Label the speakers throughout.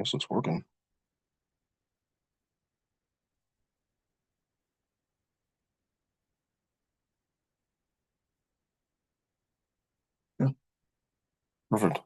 Speaker 1: Guess it's working. Yeah, perfect.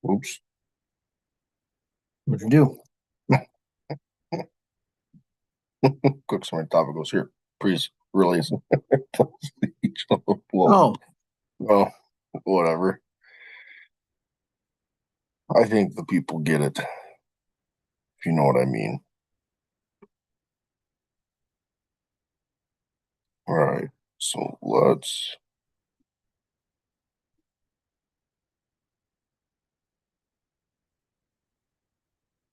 Speaker 1: Oops. What'd you do? Quick summary topic goes here. Please release each other. Whoa. Well, whatever. I think the people get it, if you know what I mean. All right. So let's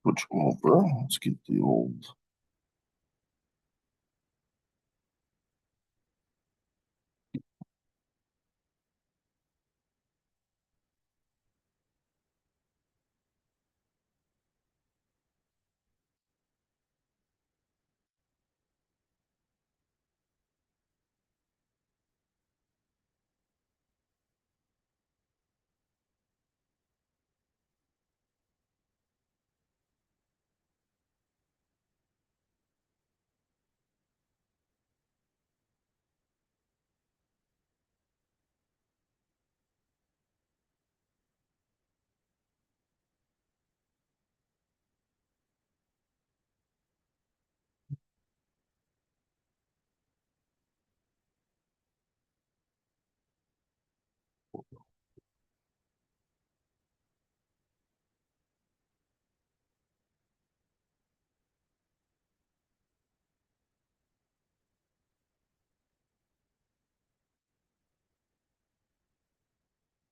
Speaker 1: switch over. Let's get the old.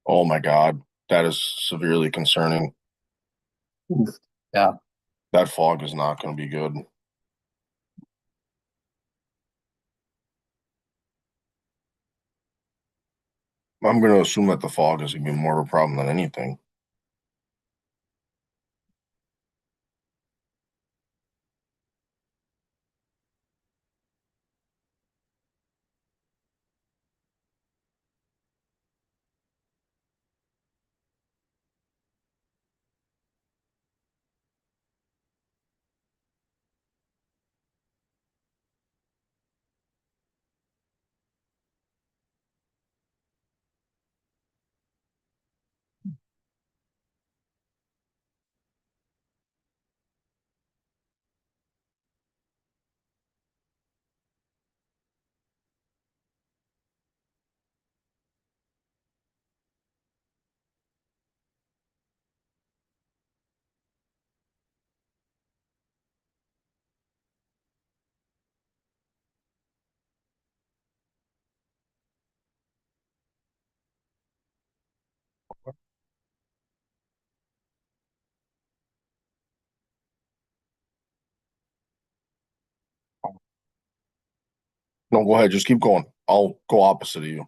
Speaker 1: Oh my God. That is severely concerning. Oof. Yeah. That fog is not going to be good. I'm going to assume that the fog is going to be more of a problem than anything. No, go ahead. Just keep going. I'll go opposite of you.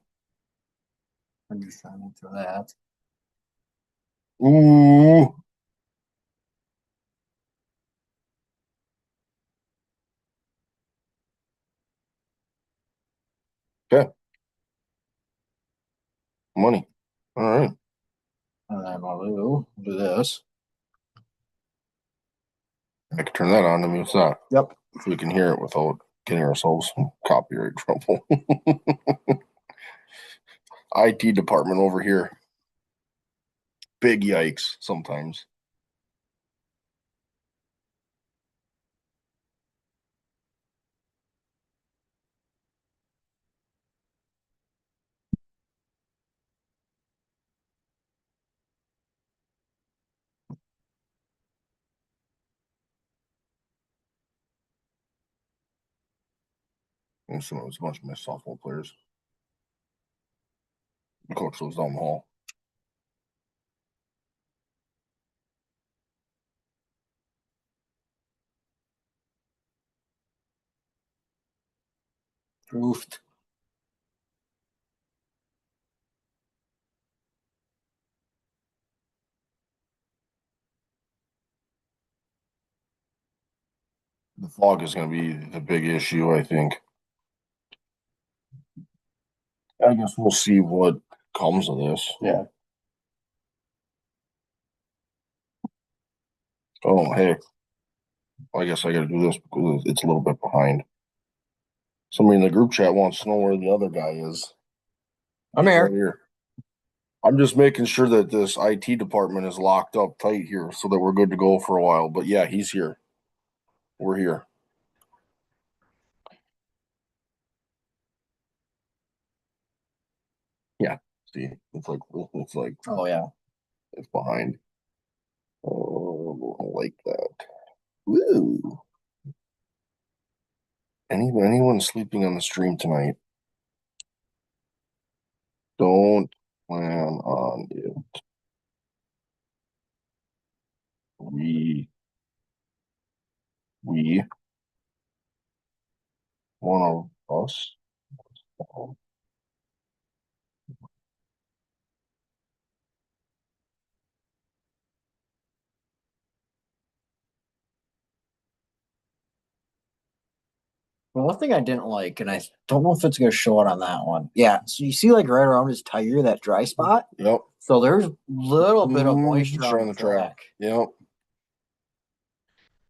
Speaker 2: I'm just trying to that.
Speaker 1: Ooh. Okay. Money. All right.
Speaker 2: And then I'll do this.
Speaker 1: I can turn that on to mute that.
Speaker 2: Yep.
Speaker 1: So we can hear it without getting ourselves in copyright trouble. IT department over here. Big yikes sometimes. And so it was a bunch of my softball players. The coach lives down the hall.
Speaker 2: Proofed.
Speaker 1: The fog is going to be the big issue, I think. I guess we'll see what comes of this.
Speaker 2: Yeah.
Speaker 1: Oh, hey. I guess I got to do this because it's a little bit behind. Somebody in the group chat wants to know where the other guy is.
Speaker 2: I'm
Speaker 1: He's
Speaker 2: here.
Speaker 1: right here. I'm just making sure that this IT department is locked up tight here so that we're good to go for a while. But yeah, he's here. We're here. Yeah. See, it's like
Speaker 2: Oh yeah.
Speaker 1: it's behind. Oh, I like that. Woo. Anyone sleeping on the stream tonight? Don't plan on it. We we one of us.
Speaker 2: Well, one thing I didn't like, and I don't know if it's gonna show it on that one. Yeah, so you see like right around his tire, that dry spot.
Speaker 1: Yep.
Speaker 2: So there's a little bit of moisture
Speaker 1: Sure
Speaker 2: on the track.
Speaker 1: Yep.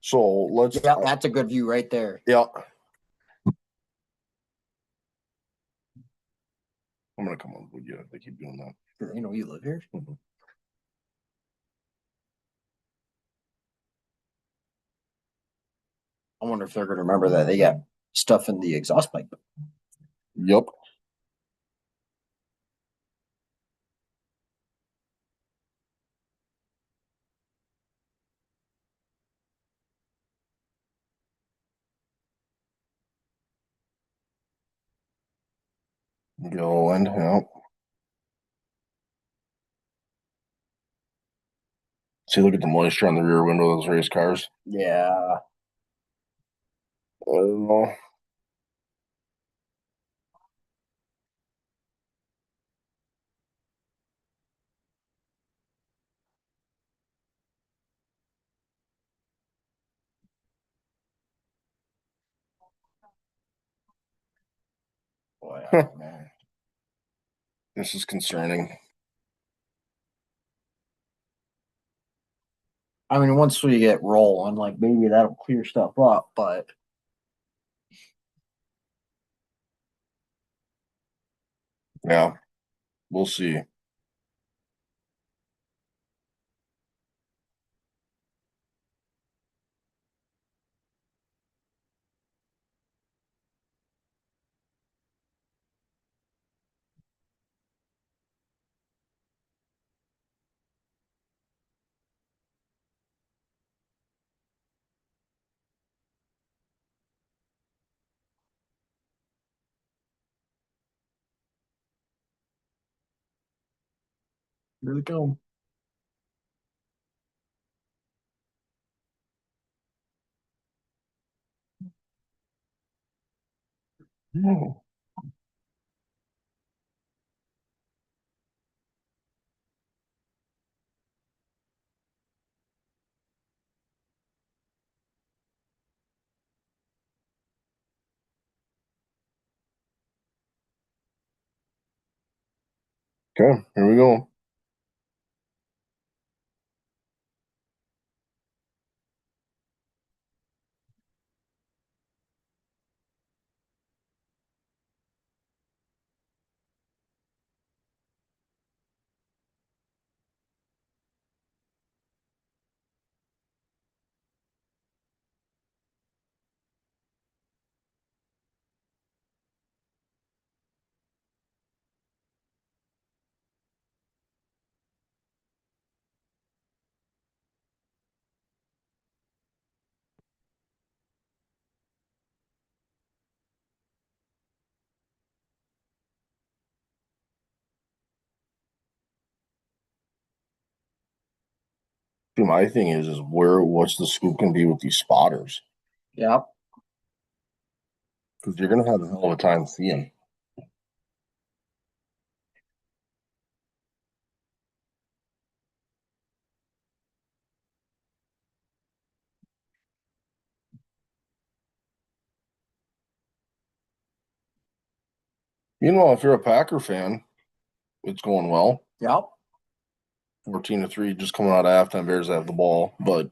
Speaker 1: So let's.
Speaker 2: Yep, that's a good view right there.
Speaker 1: Yeah. I'm gonna come on with you if they keep doing that.
Speaker 2: You know, you live here.
Speaker 1: Mm-hmm.
Speaker 2: I wonder if they're gonna remember that they got stuff in the exhaust pipe.
Speaker 1: Yep. Go and yeah. See, look at the moisture on the rear window of those race cars.
Speaker 2: Yeah.
Speaker 1: I don't know.
Speaker 2: Boy, man.
Speaker 1: This is concerning.
Speaker 2: I mean, once we get rolling, like maybe that'll clear stuff up, but
Speaker 1: Yeah, we'll see.
Speaker 2: here we go.
Speaker 1: Oh, okay, here we go. See, my thing is what's the scoop gonna be with these spotters?
Speaker 2: Yep.
Speaker 1: Because you're gonna have a hell of a time seeing if you're a Packer fan, it's going well.
Speaker 2: Yep.
Speaker 1: 14-3, just coming out of halftime. Bears have the ball, but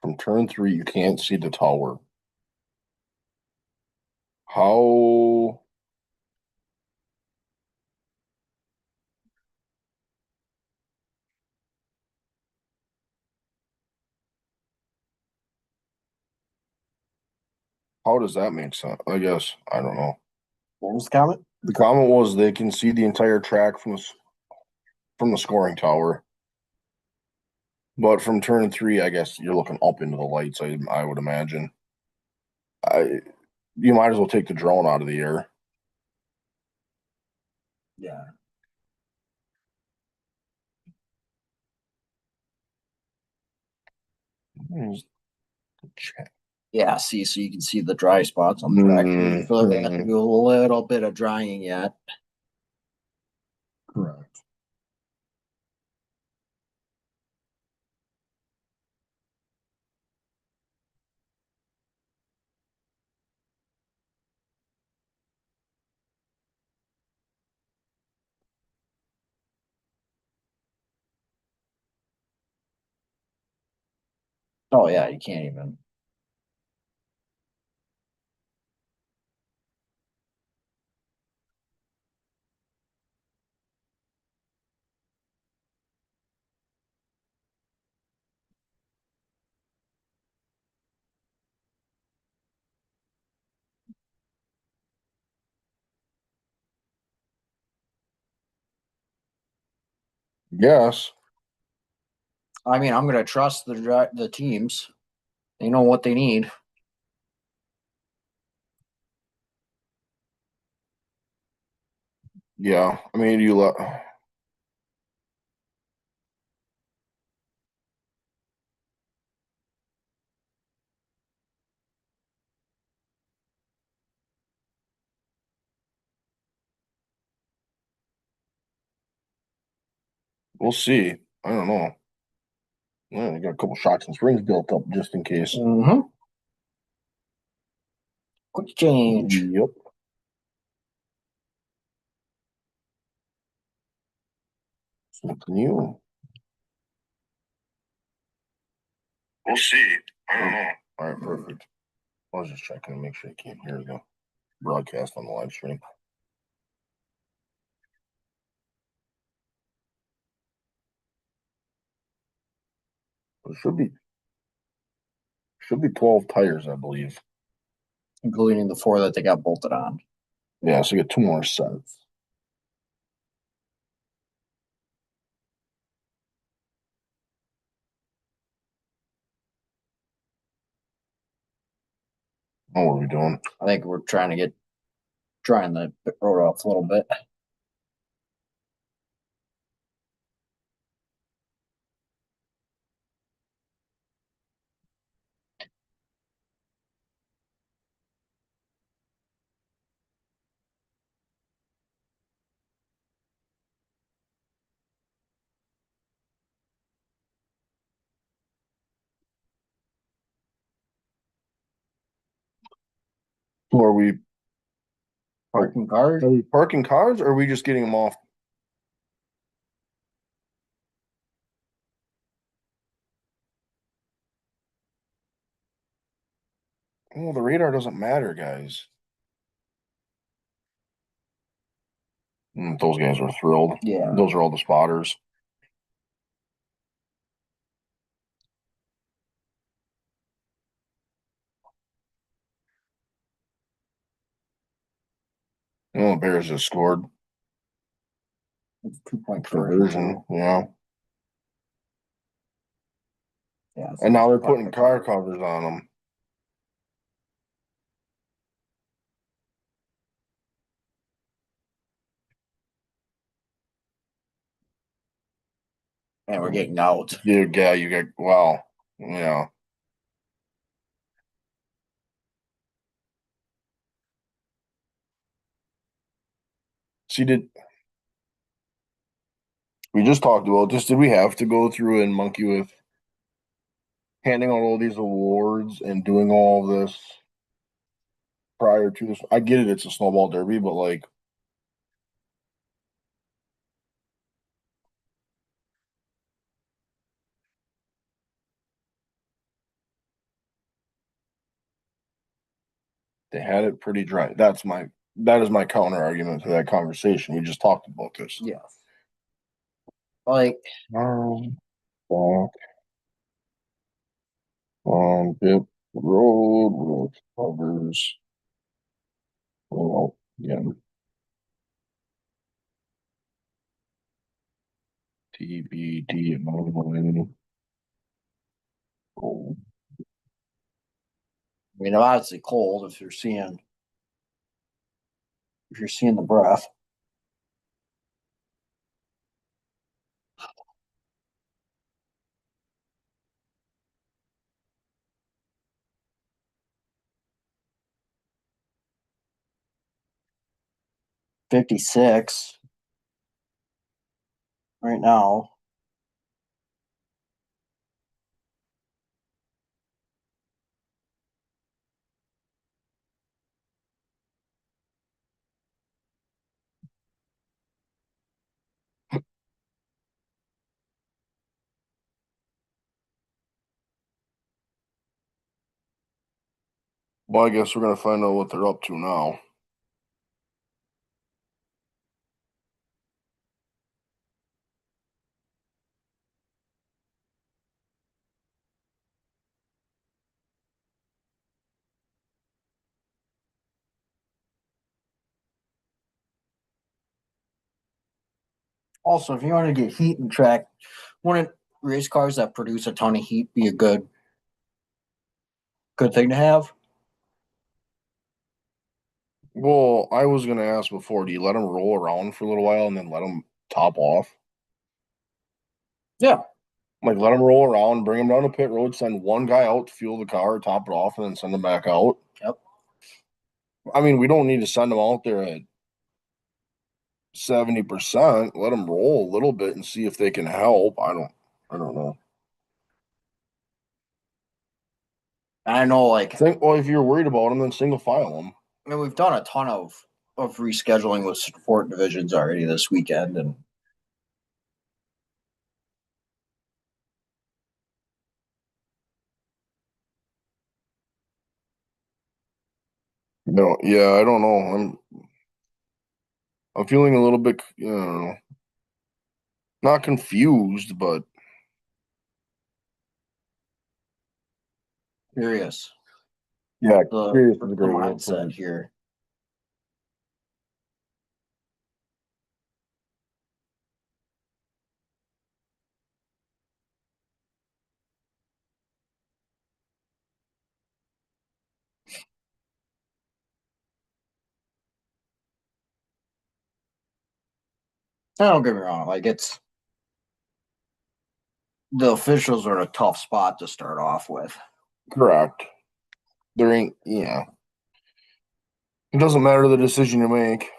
Speaker 1: from turn three, you can't see the tower. How how does that make sense? I guess I don't know.
Speaker 2: What was the comment?
Speaker 1: The comment was they can see the entire track from the scoring tower, but from turn three, I guess you're looking up into the lights. I would imagine. I You might as well take the drone out of the air.
Speaker 2: Yeah.
Speaker 1: Where's the chat?
Speaker 2: Yeah, see, so you can see the dry spots on the track.
Speaker 1: Mm,
Speaker 2: So they have to do a little bit of drying yet.
Speaker 1: correct.
Speaker 2: Oh yeah, you can't even.
Speaker 1: Yes.
Speaker 2: I mean, I'm gonna trust the teams. They know what they need.
Speaker 1: Yeah. I mean, you let. We'll see. I don't know. Yeah, you got a couple shots and springs built up just in case.
Speaker 2: Mm-hmm. Quick change.
Speaker 1: Yep. Something new. We'll see. I don't know. All right, perfect. I was just checking to make sure you can't hear the broadcast on the live stream. It should be 12 tires, I believe.
Speaker 2: Including the four that they got bolted on.
Speaker 1: Yeah, so you get two more sets. Oh, what are we doing?
Speaker 2: I think we're trying to get drying the road off a little bit.
Speaker 1: So are we
Speaker 2: Parking cars.
Speaker 1: parking cars, or are we just getting them off? Well, the radar doesn't matter, guys. Those guys are thrilled.
Speaker 2: Yeah.
Speaker 1: Those are all the spotters. Oh, the Bears just scored.
Speaker 2: 2-point
Speaker 1: Conversion, yeah.
Speaker 2: Yeah.
Speaker 1: And now they're putting car covers on them.
Speaker 2: And we're getting out.
Speaker 1: Yeah, you get, wow. Yeah. See, we just talked about this. Did we have to go through and monkey with handing out all these awards and doing all of this prior to this? I get it, it's a snowball derby, but like, they had it pretty dry. That is my counter argument to that conversation. We just talked about this.
Speaker 2: Yeah. Like,
Speaker 1: Back on Bip Road with covers. Well, yeah. TBD online. Oh,
Speaker 2: I mean, obviously cold if you're seeing the breath. $56 right now.
Speaker 1: well, I guess we're gonna find out what they're up to now.
Speaker 2: Also, if you want to get heat in track, wouldn't race cars that produce a ton of heat be a good thing to have?
Speaker 1: Well, I was gonna ask before, do you let them roll around for a little while and then let them top off?
Speaker 2: Yeah.
Speaker 1: Like let them roll around, bring them down to pit road, send one guy out to fuel the car, top it off, and then send them back out.
Speaker 2: Yep.
Speaker 1: I mean, we don't need to send them out there at 70%. Let them roll a little bit and see if they can help. I don't know.
Speaker 2: I know, like,
Speaker 1: Think, well, if you're worried about them, then single file them.
Speaker 2: I mean, we've done a ton of rescheduling with sport divisions already this weekend, and
Speaker 1: No, yeah, I don't know. I'm feeling a little bit, you know, not confused, but
Speaker 2: curious
Speaker 1: yeah,
Speaker 2: the,
Speaker 1: curious is a
Speaker 2: the
Speaker 1: great way to put
Speaker 2: mindset
Speaker 1: it.
Speaker 2: here. Don't get me wrong, like it's the officials are in a tough spot to start off with.
Speaker 1: Correct. There ain't, yeah. It doesn't matter the decision you make.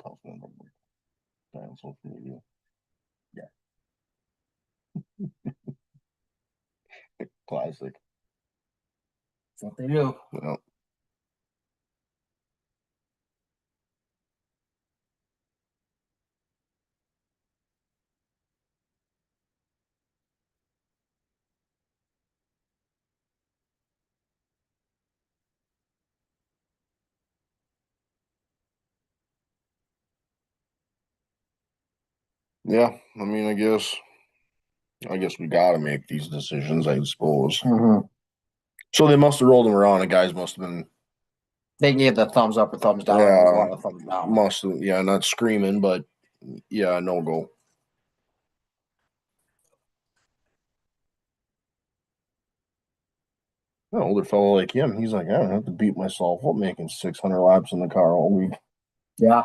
Speaker 1: Tough number. Social media. Yeah. Classic.
Speaker 2: That's what they do.
Speaker 1: Yeah. Yeah. I mean, I guess we got to make these decisions, I suppose.
Speaker 2: Mm-hmm.
Speaker 1: So they must have rolled them around, and guys must have been,
Speaker 2: They gave the thumbs up or thumbs down. There was a lot of thumbs down.
Speaker 1: must have, yeah, not screaming, but yeah, no go. An older fellow like him, he's like, I don't have to beat myself up making 600 laps in the car all week.
Speaker 2: Yeah.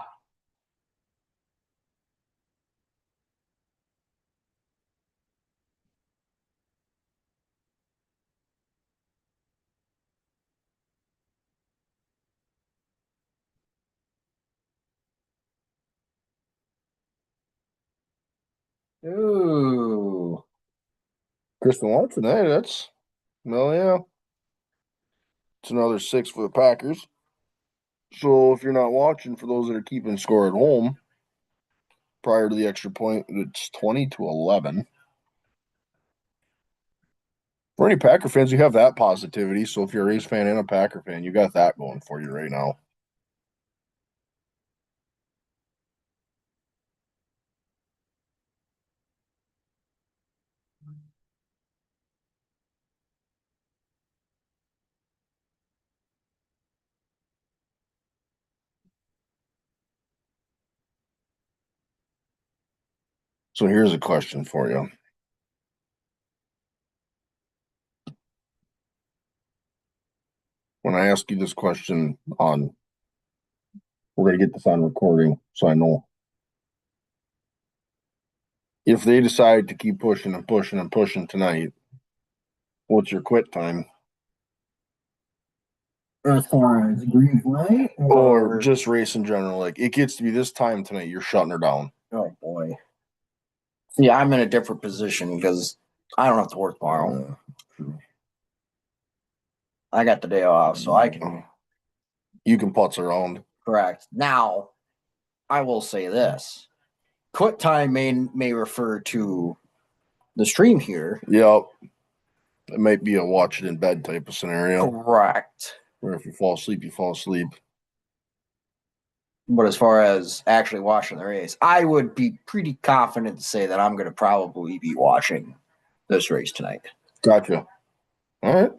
Speaker 2: Ooh.
Speaker 1: Kristen Watson, hey, well, yeah, it's another six for the Packers. So if you're not watching, for those that are keeping score at home, prior to the extra point, it's 20-11. For any Packer fans, you have that positivity. So if you're a Rays fan and a Packer fan, you got that going for you right now. So here's a question for you. When I ask you this question on, we're going to get this on recording so I know. If they decide to keep pushing and pushing and pushing tonight, what's your quit time?
Speaker 2: As far as green flag
Speaker 1: Or just race in general? Like, it gets to be this time tonight, you're shutting her down.
Speaker 2: Oh boy. See, I'm in a different position because I don't have to work tomorrow. I got the day off, so I can.
Speaker 1: You can putz around.
Speaker 2: Correct. Now, I will say this: quit time may refer to the stream here.
Speaker 1: Yep. It might be a watch it in bed type of scenario.
Speaker 2: Correct.
Speaker 1: Where if you fall asleep, you fall asleep.
Speaker 2: But as far as actually watching the race, I would be pretty confident to say that I'm going to probably be watching this race tonight.
Speaker 1: Gotcha. All right.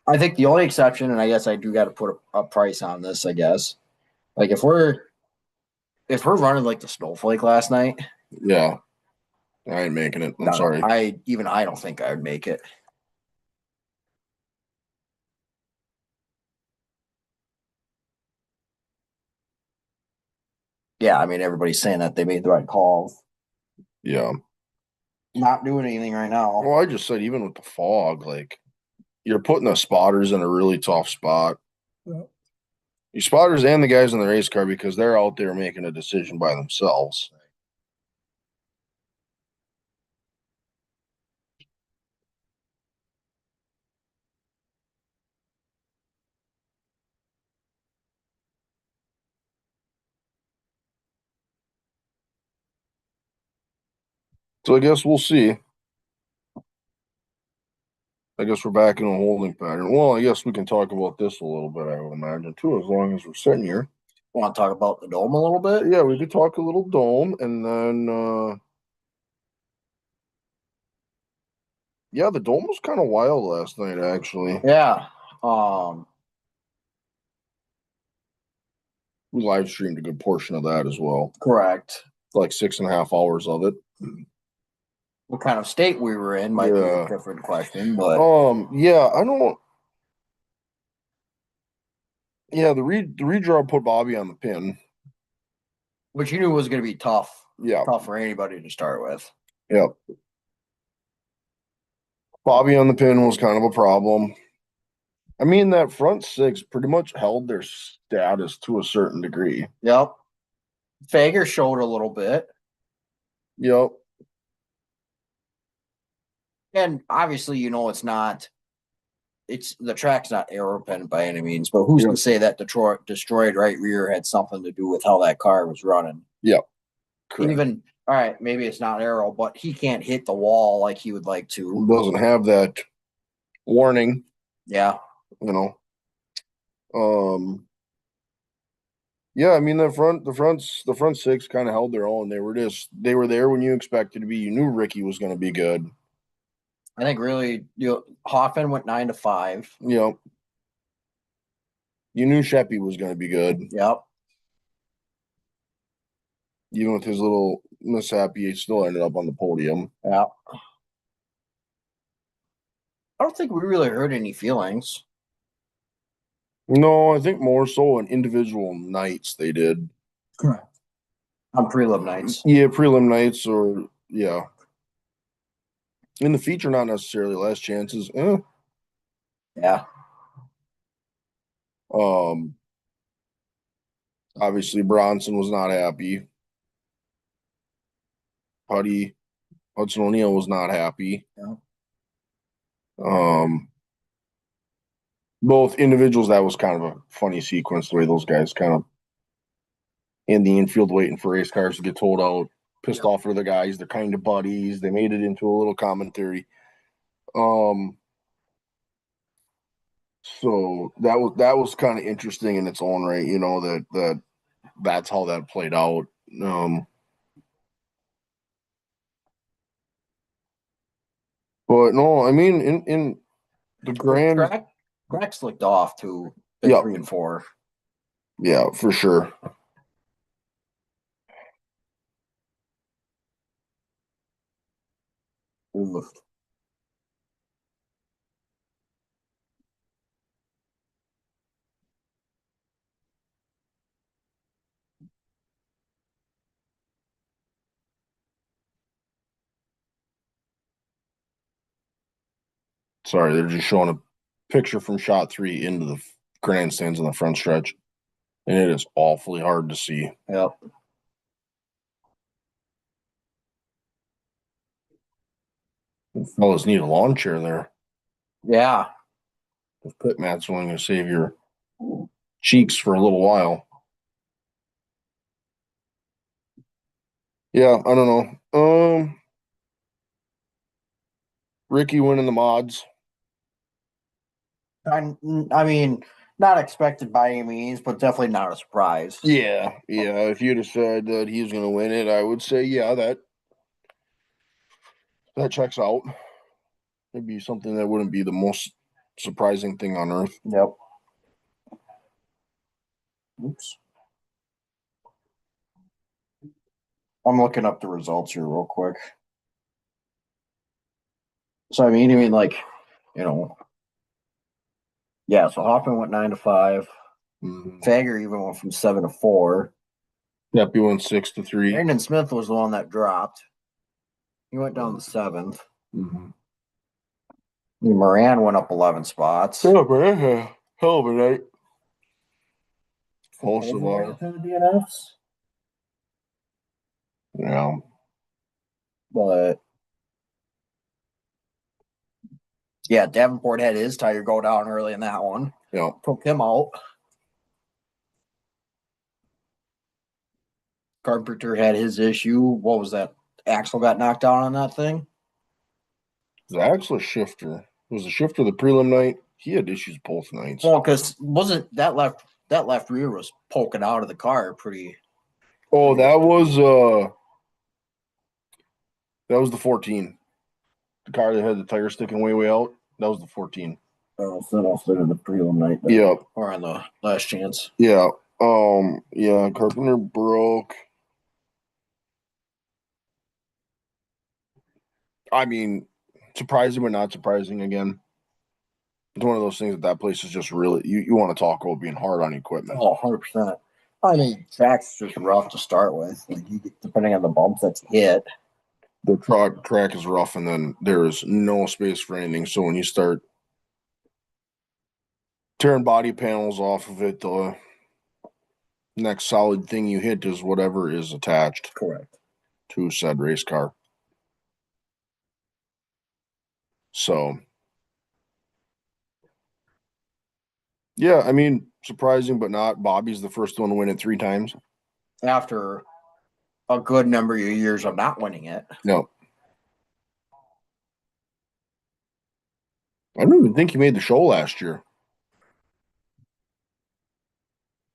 Speaker 2: I think the only exception, and I guess I do got to put a price on this, I guess. Like if we're running like the snowflake last night,
Speaker 1: Yeah. I ain't making it. I'm sorry.
Speaker 2: I don't think I would make it. Yeah, I mean everybody's saying that they made the right calls.
Speaker 1: Yeah.
Speaker 2: Not doing anything right now.
Speaker 1: Well, I just said even with the fog, like you're putting the spotters in a really tough spot.
Speaker 2: Yeah.
Speaker 1: You spotters and the guys in the race car because they're out there making a decision by themselves. So I guess we'll see. I guess we're back in a holding pattern. Well, I guess we can talk about this a little bit, I would imagine, too, as long as we're sitting here.
Speaker 2: Want to talk about the dome a little bit?
Speaker 1: Yeah, we could talk a little dome and then yeah, the dome was kind of wild last night, actually.
Speaker 2: Yeah.
Speaker 1: We live streamed a good portion of that as well.
Speaker 2: Correct.
Speaker 1: Like 6.5 hours of it.
Speaker 2: What kind of state we were in might be a different question, but
Speaker 1: yeah, I don't. Yeah, the redraw put Bobby on the pin.
Speaker 2: Which you knew was going to be tough.
Speaker 1: Yeah,
Speaker 2: tough for anybody to start with.
Speaker 1: Yep. Bobby on the pin was kind of a problem. I mean, that front six pretty much held their status to a certain degree.
Speaker 2: Yep. Fager showed a little bit.
Speaker 1: Yep.
Speaker 2: And obviously, it's not. It's the track's not arrow pen by any means, but who's to say that Detroit destroyed right rear had something to do with how that car was running?
Speaker 1: Yep. Correct.
Speaker 2: Even all right, maybe it's not arrow, but he can't hit the wall like he would like to.
Speaker 1: He doesn't have that warning.
Speaker 2: Yeah.
Speaker 1: Yeah, I mean the front six kind of held their own. They were there when you expected to be. You knew Ricky was going to be good.
Speaker 2: I think really, Hoffman went 9-5.
Speaker 1: Yep. You knew Sheppy was going to be good.
Speaker 2: Yep.
Speaker 1: Even with his little mishap, he still ended up on the podium.
Speaker 2: Yeah. I don't think we really hurt any feelings.
Speaker 1: No, I think more so on individual nights they did.
Speaker 2: Correct. On prelim nights.
Speaker 1: Yeah, prelim nights or yeah. In the feature, not necessarily last chances.
Speaker 2: Yeah.
Speaker 1: Obviously Bronson was not happy. Hudson O'Neal was not happy.
Speaker 2: Yeah.
Speaker 1: Both individuals, that was kind of a funny sequence, the way those guys kind of in the infield waiting for race cars to get told out, pissed off for the guys. They're kind of buddies. They made it into a little commentary. So that was kind of interesting in its own right, that's how that played out. But no, I mean in the grand
Speaker 2: track slicked off to 3 and 4.
Speaker 1: Yeah, for sure.
Speaker 2: Ooh.
Speaker 1: Sorry, they're just showing a picture from shot 3 into the grandstands in the front stretch, and it is awfully hard to see.
Speaker 2: Yep.
Speaker 1: Fellas need a lawn chair there.
Speaker 2: Yeah.
Speaker 1: If pit mat's willing to save your cheeks for a little while. Yeah, I don't know. Ricky winning the mods.
Speaker 2: I mean, not expected by any means, but definitely not a surprise.
Speaker 1: Yeah. If you'd have said that he was going to win it, I would say, yeah, that checks out. It'd be something that wouldn't be the most surprising thing on earth.
Speaker 2: Yep. Oops. I'm looking up the results here real quick. So I mean, like, yeah. So Hoffman went 9-5.
Speaker 1: Mm-hmm.
Speaker 2: Fager even went from 7-4.
Speaker 1: Yep, he went 6-3.
Speaker 2: Brandon Smith was the one that dropped. He went down to 7th.
Speaker 1: Mm-hmm.
Speaker 2: Moran went up 11 spots.
Speaker 1: Yeah, man. Hell of a night. Most of our
Speaker 2: DNFs.
Speaker 1: Yeah.
Speaker 2: But yeah, Davenport had his tire go down early in that one.
Speaker 1: Yeah.
Speaker 2: Took him out. Carpenter had his issue. What was that? Axle got knocked out on that thing?
Speaker 1: The axle shifter. Was the shifter the prelim night? He had issues both nights.
Speaker 2: Well, because wasn't that left rear was poking out of the car pretty.
Speaker 1: Oh, that was the 14. The car that had the tire sticking way out. That was the 14.
Speaker 2: Oh, so that also in the prelim night.
Speaker 1: Yeah.
Speaker 2: Or on the last chance.
Speaker 1: Yeah. Yeah, Carpenter broke. I mean, surprising but not surprising again. It's one of those things that place is just really you want to talk about being hard on equipment.
Speaker 2: Oh, 100%. I mean, track's just rough to start with. Like depending on the bumps that's hit.
Speaker 1: The track is rough, and then there is no space for anything. So when you start tearing body panels off of it, the next solid thing you hit is whatever is attached
Speaker 2: Correct.
Speaker 1: to said race car. So, yeah, I mean, surprising but not. Bobby's the first one to win it 3 times.
Speaker 2: After a good number of years of not winning it.
Speaker 1: No. I don't even think he made the show last year.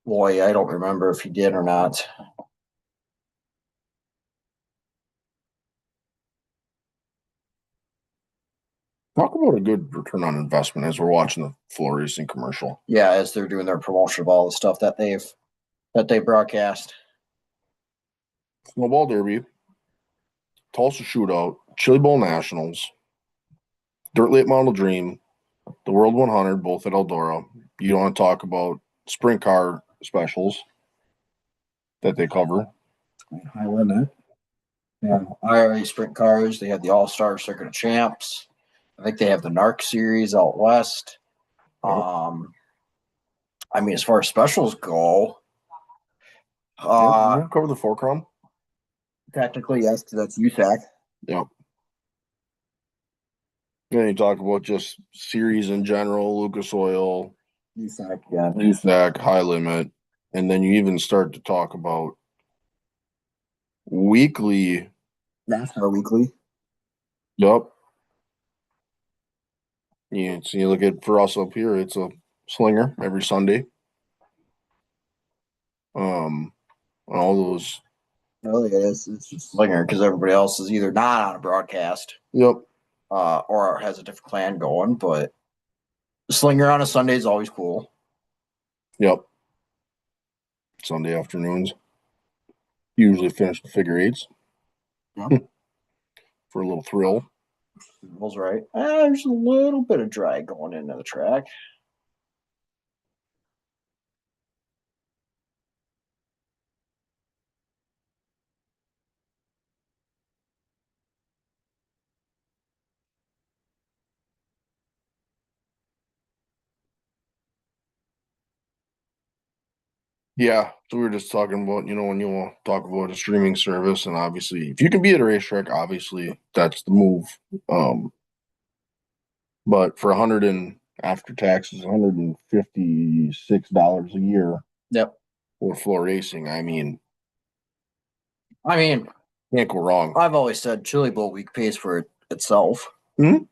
Speaker 2: Boy, I don't remember if he did or not.
Speaker 1: Talk about a good return on investment as we're watching the floor racing commercial.
Speaker 2: Yeah, as they're doing their promotion of all the stuff that they broadcast.
Speaker 1: Snowball Derby, Tulsa Shootout, Chili Bowl Nationals, Dirt Late Model Dream, the World 100, both at Eldora. You want to talk about sprint car specials that they cover.
Speaker 2: High limit. Yeah, IRA sprint cars. They have the All Star Circuit of Champs. I think they have the NARC series out west. I mean, as far as specials go,
Speaker 1: Cover the 4 Chrome.
Speaker 2: technically yes, because that's USAC.
Speaker 1: Yep. Then you talk about just series in general, Lucas Oil,
Speaker 2: USAC, yeah.
Speaker 1: USAC, High Limit, and then you even start to talk about weekly.
Speaker 2: NASCAR Weekly.
Speaker 1: Yep. So you look at for us up here, it's a slinger every Sunday. All those.
Speaker 2: Oh, yeah, it's just slinger because everybody else is either not on a broadcast,
Speaker 1: Yep.
Speaker 2: or has a different plan going. But the slinger on a Sunday is always cool.
Speaker 1: Yep. Sunday afternoons. Usually finish the figure eights.
Speaker 2: Yep.
Speaker 1: For a little thrill.
Speaker 2: That's right. There's a little bit of drag going into the track.
Speaker 1: Yeah. So we were just talking about, when you talk about a streaming service, and obviously if you can be at a racetrack, obviously that's the move. But for after taxes, $156 a year.
Speaker 2: Yep.
Speaker 1: For floor racing, I mean,
Speaker 2: can't
Speaker 1: go wrong.
Speaker 2: I've always said Chili Bowl week pays for itself.
Speaker 1: You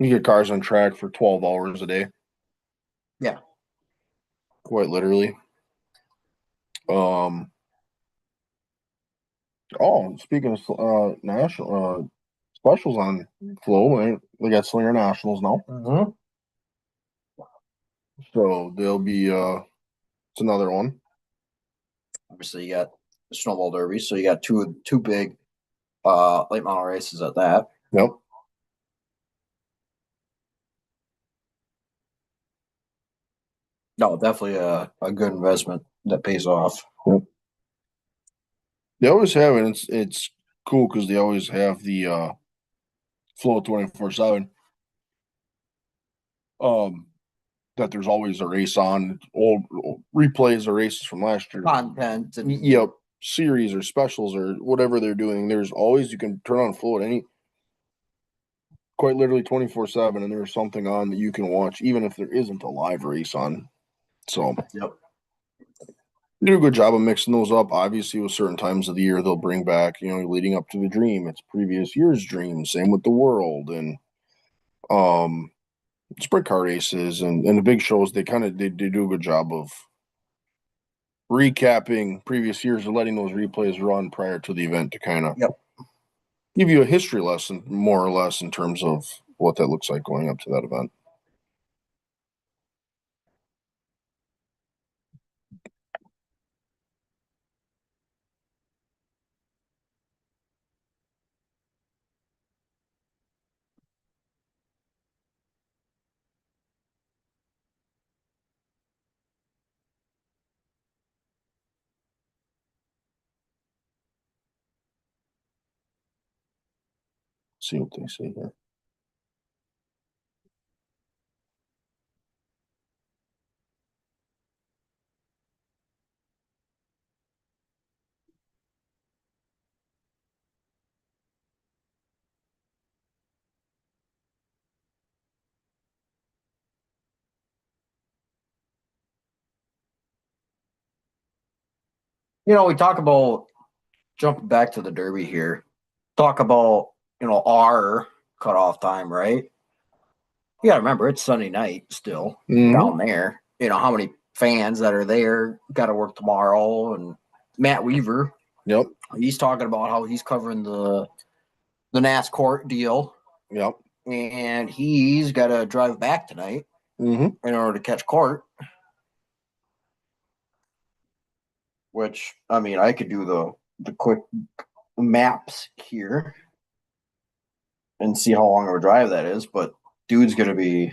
Speaker 1: get cars on track for 12 hours a day.
Speaker 2: Yeah.
Speaker 1: Quite literally. Speaking of national specials on Flow, they got Slinger Nationals now.
Speaker 2: Mm-hmm.
Speaker 1: So they'll be it's another one.
Speaker 2: Obviously, you got the Snowball Derby, so you got two big late model races at that.
Speaker 1: Yep.
Speaker 2: No, definitely a good investment that pays off.
Speaker 1: Yep. They always have it. It's cool because they always have the Flow 24/7. That there's always a race on, old replays or races from last year.
Speaker 2: Content and
Speaker 1: Yep. Series or specials or whatever they're doing. There's always, you can turn on Flow at quite literally 24/7, and there's something on that you can watch, even if there isn't a live race on. So,
Speaker 2: yep.
Speaker 1: They do a good job of mixing those up. Obviously, with certain times of the year, they'll bring back, leading up to the Dream, it's previous year's Dream. Same with the World and sprint car races and the big shows. They do a good job of recapping previous years or letting those replays run prior to the event to kind of give you a history lesson, more or less, in terms of what that looks like going up to that event. see what they say here.
Speaker 2: We talk about jumping back to the Derby here. Talk about our cutoff time, right? You got to remember it's Sunday night still down there. How many fans that are there got to work tomorrow, and Matt Weaver.
Speaker 1: Yep.
Speaker 2: He's talking about how he's covering the NASCAR deal.
Speaker 1: Yep.
Speaker 2: And he's got to drive back tonight in order to catch court. Which, I mean, I could do the quick maps here and see how long of a drive that is, but dude's going to be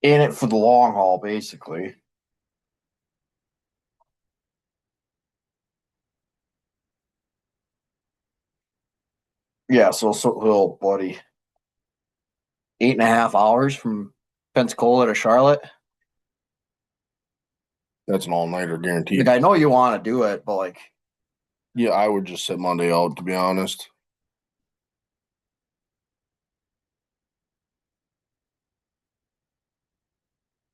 Speaker 2: in it for the long haul, basically. Yeah, so little buddy, 8.5 hours from Pensacola to Charlotte.
Speaker 1: That's an all-nighter guaranteed.
Speaker 2: Like, I know you want to do it, but
Speaker 1: yeah, I would just sit Monday out, to be honest.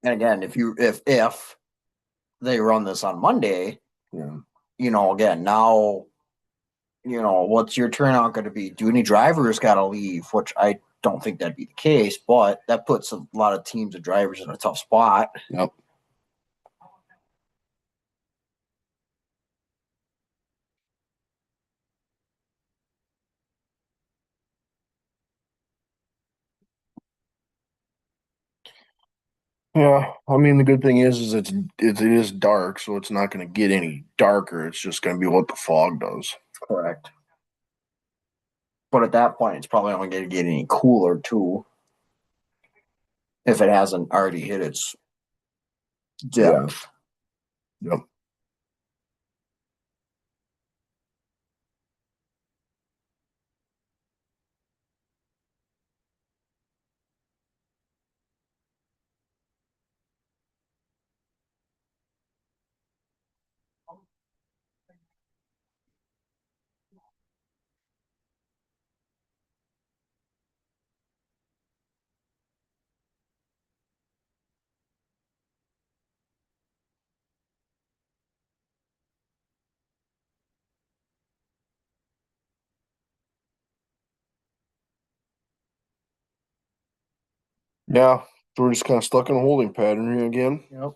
Speaker 2: And again, if they run this on Monday, again, now, what's your turnout going to be? Do any drivers got to leave? Which I don't think that'd be the case, but that puts a lot of teams and drivers in a tough spot.
Speaker 1: Yep. Yeah, I mean the good thing is it is dark, so it's not going to get any darker. It's just going to be what the fog does.
Speaker 2: Correct. But at that point, it's probably only going to get any cooler too, if it hasn't already hit its depth.
Speaker 1: Yeah. Yep. Yeah, so we're just kind of stuck in a holding pattern here again.
Speaker 2: Yep.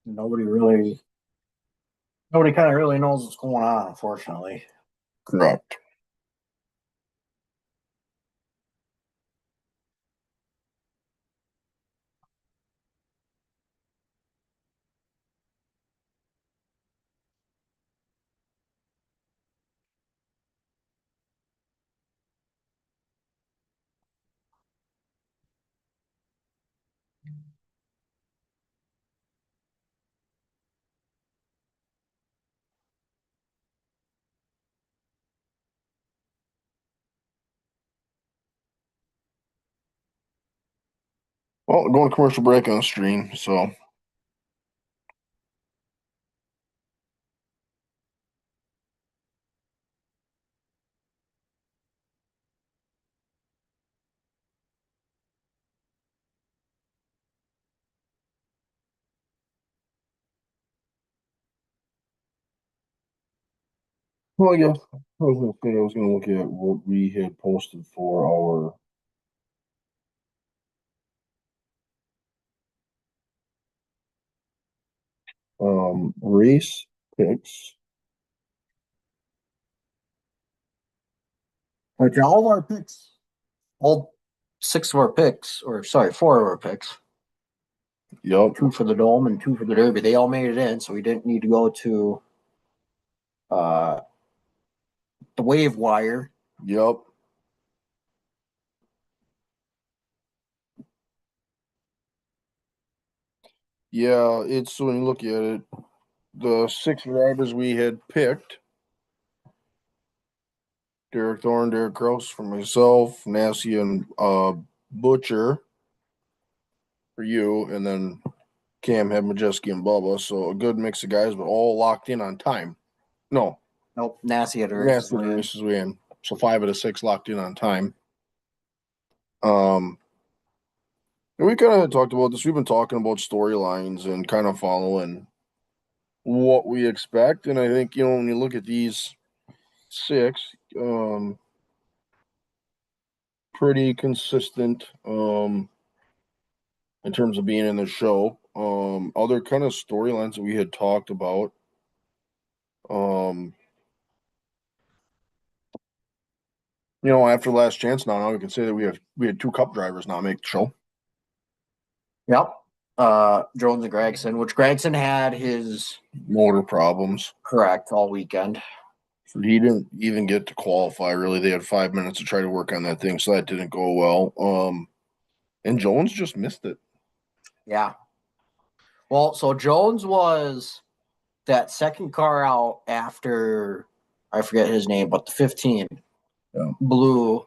Speaker 2: Nobody kind of really knows what's going on, unfortunately.
Speaker 1: Correct. Well, going to commercial break on the stream, so well, yeah, I was gonna look at what we had posted for our race picks.
Speaker 2: Like all of our picks, all 4 of our picks,
Speaker 1: Yep.
Speaker 2: 2 for the Dome and 2 for the Derby, they all made it in, so we didn't need to go to the wave wire.
Speaker 1: Yep. Yeah, it's when you look at it, the 6 drivers we had picked Derek Thorne, Derek Gross for myself, Nasty and Butcher for you, and then Cam had Majeski and Bubba. So a good mix of guys, but all locked in on time. No.
Speaker 2: Nope. Nasty had a
Speaker 1: Nasty races we in. So 5 of the 6 locked in on time. And we kind of talked about this. We've been talking about storylines and kind of following what we expect. And I think, when you look at these 6, pretty consistent in terms of being in the show. Other kind of storylines that we had talked about. After last chance now we can say that we had 2 cup drivers now make the show.
Speaker 2: Yep. Jones and Gregson, which Gregson had his
Speaker 1: motor problems.
Speaker 2: Correct, all weekend.
Speaker 1: So he didn't even get to qualify, really. They had 5 minutes to try to work on that thing, so that didn't go well. And Jones just missed it.
Speaker 2: Yeah. Well, so Jones was that second car out after, I forget his name, but the 15 blew,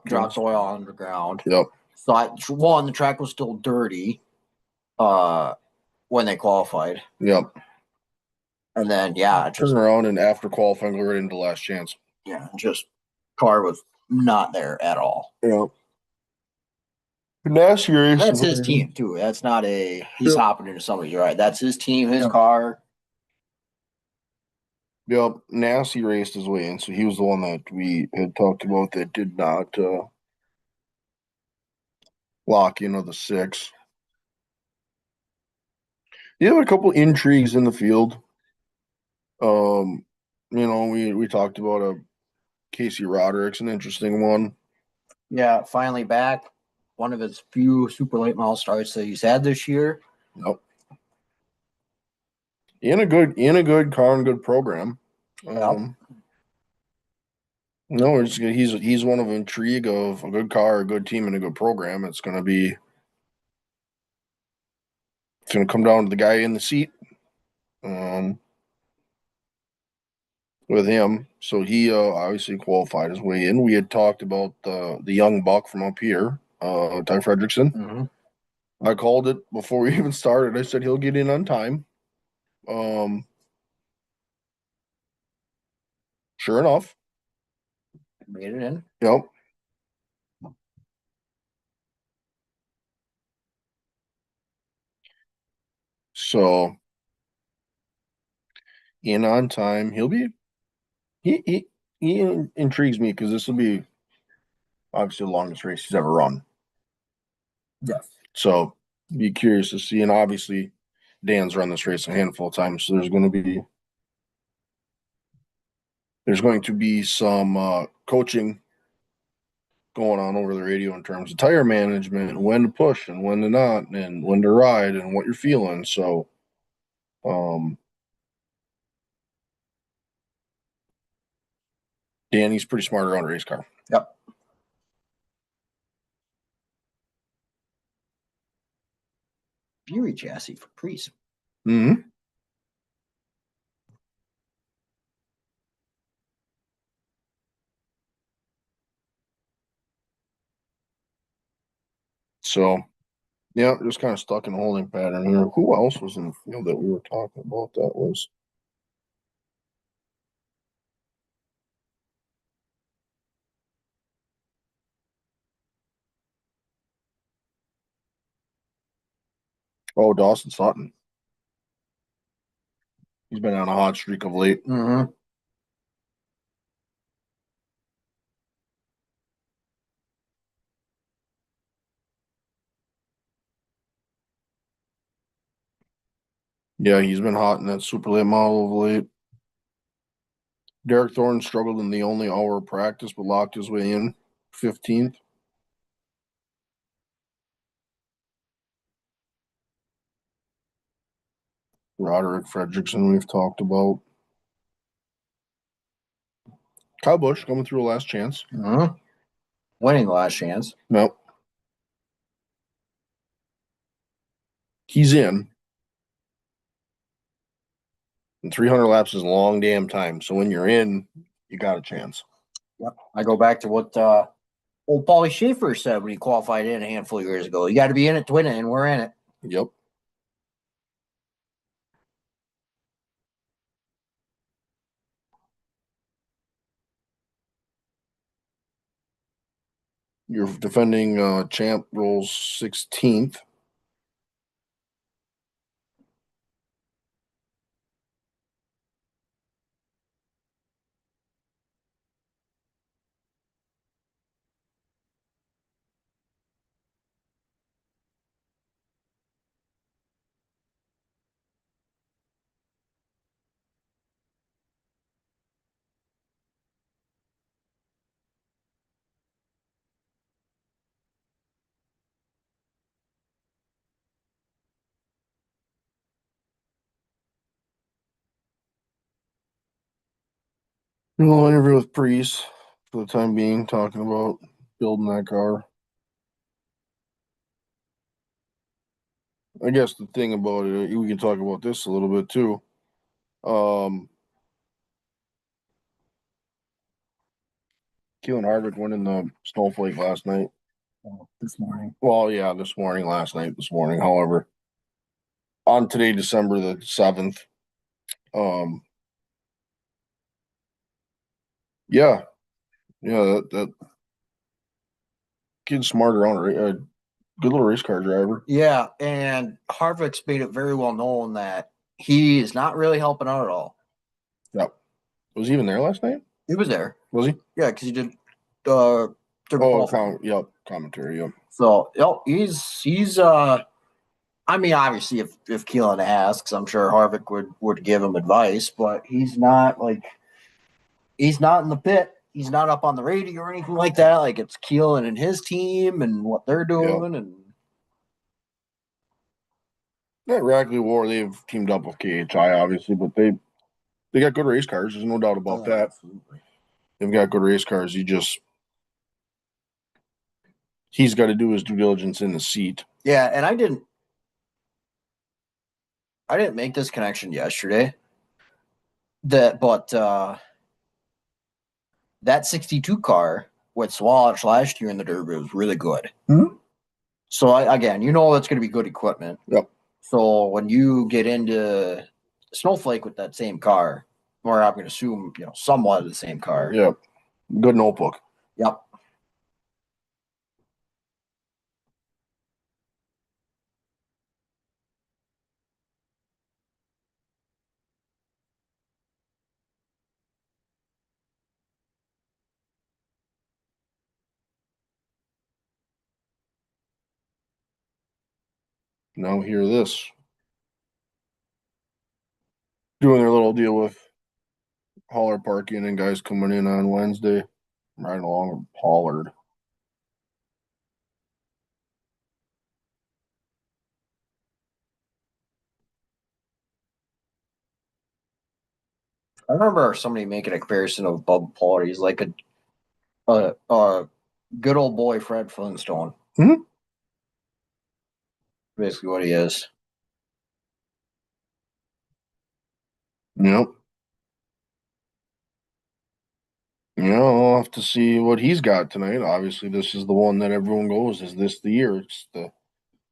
Speaker 2: dropped oil on the ground.
Speaker 1: Yep.
Speaker 2: So the track was still dirty when they qualified.
Speaker 1: Yep.
Speaker 2: And then,
Speaker 1: turn around and after qualifying, go right into last chance.
Speaker 2: Yeah, just car was not there at all.
Speaker 1: Yep. NASCAR.
Speaker 2: That's his team too. That's not he's hopping into somebody. You're right. That's his team, his car.
Speaker 1: Yep. Nasty raced his way in, so he was the one that we had talked about that did not lock into the 6. You have a couple intrigues in the field. We talked about Casey Roderick's an interesting one.
Speaker 2: Yeah, finally back. One of his few super late model starts that he's had this year.
Speaker 1: Yep. In a good car and good program. No, he's one of intrigue of a good car, a good team, and a good program. It's going to come down to the guy in the seat. With him, so he obviously qualified his way in. We had talked about the young buck from up here, Ty Fredrickson.
Speaker 2: Mm-hmm.
Speaker 1: I called it before we even started. I said he'll get in on time. Sure enough,
Speaker 2: made it in.
Speaker 1: Yep. So in on time, he'll be. He intrigues me because this will be obviously the longest race he's ever run.
Speaker 2: Yes.
Speaker 1: So be curious to see, and obviously Dan's run this race a handful of times, so there's going to be some coaching going on over the radio in terms of tire management and when to push and when to not and when to ride and what you're feeling. So Danny's pretty smart around a race car.
Speaker 2: Yep. Fury chassis for Priest.
Speaker 1: Mm-hmm. So, yeah, just kind of stuck in a holding pattern here. Who else was in the field that we were talking about that was? Oh, Dawson Sutton. He's been on a hot streak of late.
Speaker 2: Mm-hmm.
Speaker 1: Yeah, he's been hot in that super late model of late. Derek Thorne struggled in the only hour of practice, but locked his way in 15th. Roderick Fredrickson, we've talked about. Kyle Busch coming through a last chance.
Speaker 2: Mm-hmm. Winning the last chance.
Speaker 1: Nope. He's in. And 300 laps is a long damn time. So when you're in, you got a chance.
Speaker 2: Yep. I go back to what old Paulie Schaefer said when he qualified in a handful of years ago. You got to be in it to win it, and we're in it.
Speaker 1: Yep. Your defending champ rolls 16th. We'll interview with Priest for the time being, talking about building that car. I guess the thing about it, we can talk about this a little bit too. Keelan Harvick went in the snowflake last night.
Speaker 2: This morning.
Speaker 1: Well, yeah, this morning, last night, this morning. However, on today, December the 7th. Yeah, that kid's smart around, right? A good little race car driver.
Speaker 2: Yeah, and Harvick's made it very well known that he is not really helping out at all.
Speaker 1: Yep. Was he even there last night?
Speaker 2: He was there.
Speaker 1: Was he?
Speaker 2: Yeah, because he did
Speaker 1: Yep, commentary, yep.
Speaker 2: So he's I mean, obviously if Keelan asks, I'm sure Harvick would give him advice, but he's not in the pit. He's not up on the radio or anything like that. Like it's Keelan and his team and what they're doing and
Speaker 1: That Rackley War, they've teamed up with KHI, obviously, but they got good race cars. There's no doubt about that.
Speaker 2: Absolutely.
Speaker 1: They've got good race cars. He's got to do his due diligence in the seat.
Speaker 2: Yeah, and I didn't make this connection yesterday. But that 62 car with Swatch last year in the Derby was really good.
Speaker 1: Mm-hmm.
Speaker 2: So again, that's going to be good equipment.
Speaker 1: Yep.
Speaker 2: So when you get into Snowflake with that same car, or I'm going to assume somewhat of the same car.
Speaker 1: Yep. Good notebook.
Speaker 2: Yep.
Speaker 1: Now hear this. Doing their little deal with hauler parking and guys coming in on Wednesday, riding along with Pollard.
Speaker 2: I remember somebody making a comparison of Bub Pollard. He's like a good old boy Fred Flintstone.
Speaker 1: Mm-hmm.
Speaker 2: Basically what he is.
Speaker 1: Yep. I'll have to see what he's got tonight. Obviously, this is the one that everyone goes, is this the year?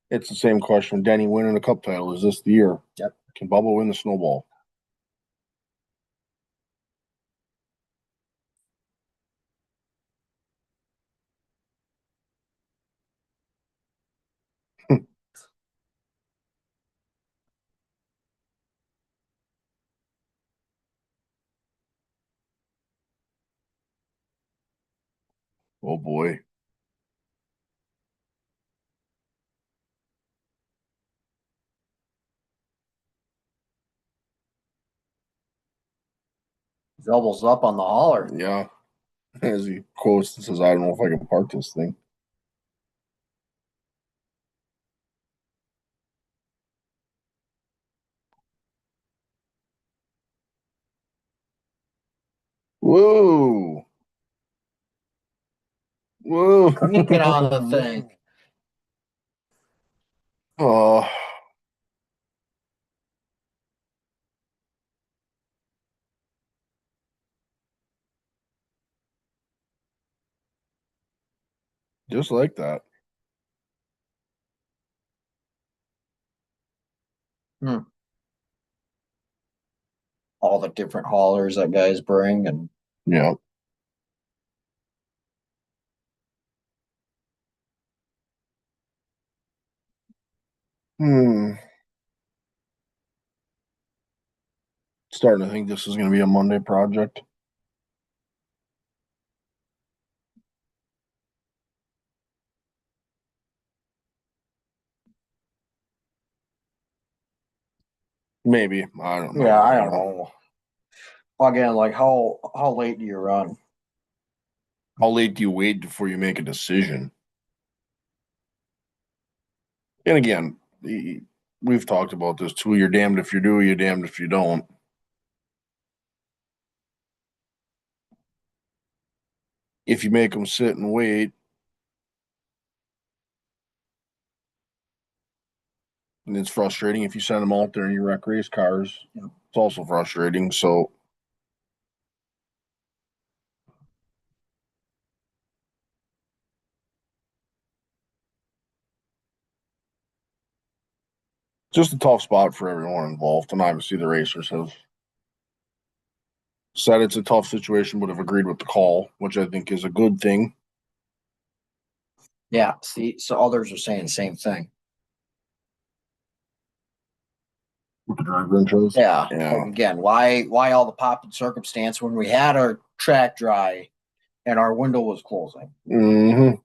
Speaker 1: It's the same question. Denny winning a cup title. Is this the year?
Speaker 2: Yep.
Speaker 1: Can Bubba win the Snowball? Oh boy.
Speaker 2: His elbows up on the hauler.
Speaker 1: Yeah. As he quotes and says, I don't know if I can park this thing. Whoa. Whoa.
Speaker 2: Cranking on the thing.
Speaker 1: Oh. Just like that.
Speaker 2: Hmm. All the different haulers that guys bring, and
Speaker 1: Yeah. Hmm. Starting to think this is going to be a Monday project. Maybe. I don't know.
Speaker 2: yeah, I don't know. Again, like how late do you run?
Speaker 1: How late do you wait before you make a decision? And again, we've talked about this too. You're damned if you do, you're damned if you don't. If you make them sit and wait, and it's frustrating. If you send them out there and you wreck race cars,
Speaker 2: Yeah.
Speaker 1: it's also frustrating. So just a tough spot for everyone involved. And obviously the racers have said it's a tough situation, but have agreed with the call, which I think is a good thing.
Speaker 2: Yeah, see, so others are saying the same thing.
Speaker 1: With the driver intros.
Speaker 2: Yeah.
Speaker 1: Yeah.
Speaker 2: Like again, why all the pop and circumstance when we had our track dry and our window was closing?
Speaker 1: Mm-hmm.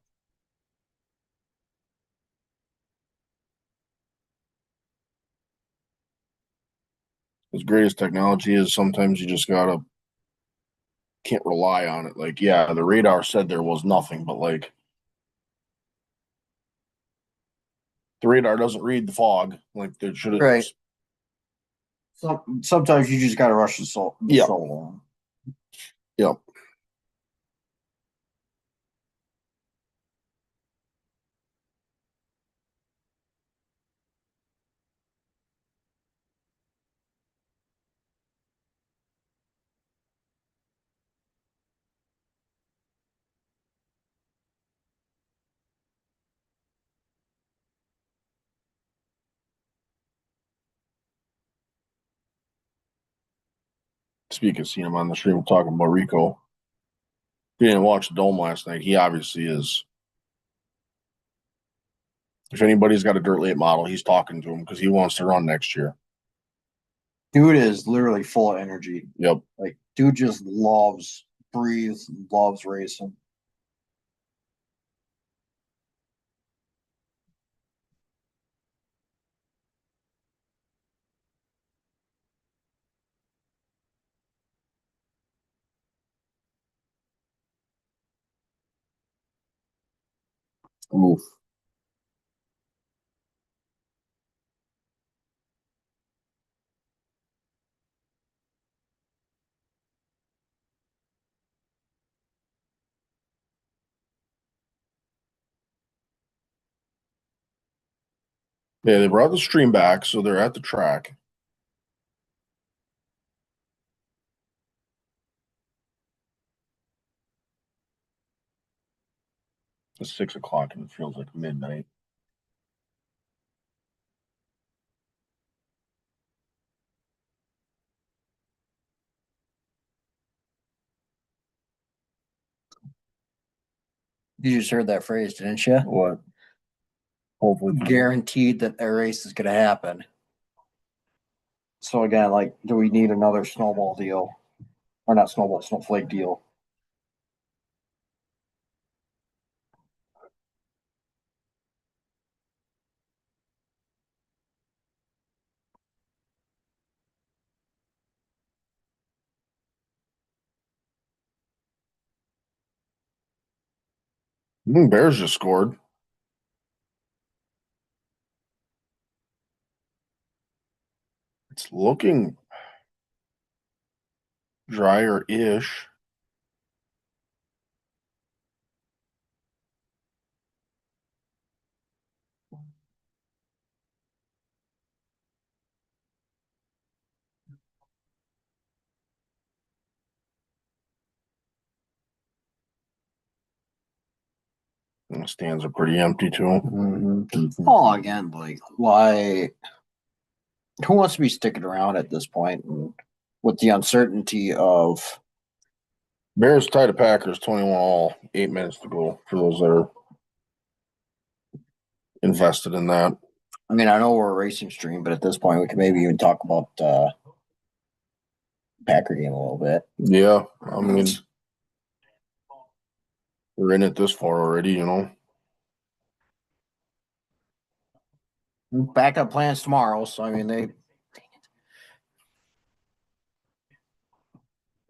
Speaker 1: As great as technology is, sometimes you just gotta can't rely on it. Like, yeah, the radar said there was nothing, but like the radar doesn't read the fog. Like there should have.
Speaker 2: Right. Sometimes you just got to rush the
Speaker 1: Yep.
Speaker 2: solo.
Speaker 1: Yep. Speaking of seeing him on the stream, we're talking about Rico. If you didn't watch the Dome last night, he obviously is. If anybody's got a dirt late model, he's talking to him because he wants to run next year.
Speaker 2: Dude is literally full of energy.
Speaker 1: Yep.
Speaker 2: Like, dude just breathes, loves racing.
Speaker 1: Oof. Yeah, they brought the stream back, so they're at the track. It's 6 o'clock and it feels like midnight.
Speaker 2: You just heard that phrase, didn't you?
Speaker 1: What? Hopefully,
Speaker 2: Guaranteed that a race is going to happen. So again, like, do we need another snowball deal, or not snowball, snowflake deal?
Speaker 1: Bears just scored. It's looking drier-ish. Stands are pretty empty too.
Speaker 2: Oh, again, like why? Who wants to be sticking around at this point? And with the uncertainty of
Speaker 1: Bears tie the Packers 21 all, 8 minutes to go for those that are invested in that.
Speaker 2: I mean, I know we're a racing stream, but at this point, we can maybe even talk about Packer game a little bit.
Speaker 1: Yeah, I mean, we're in it this far already, you know.
Speaker 2: Backup plans tomorrow, so I mean they're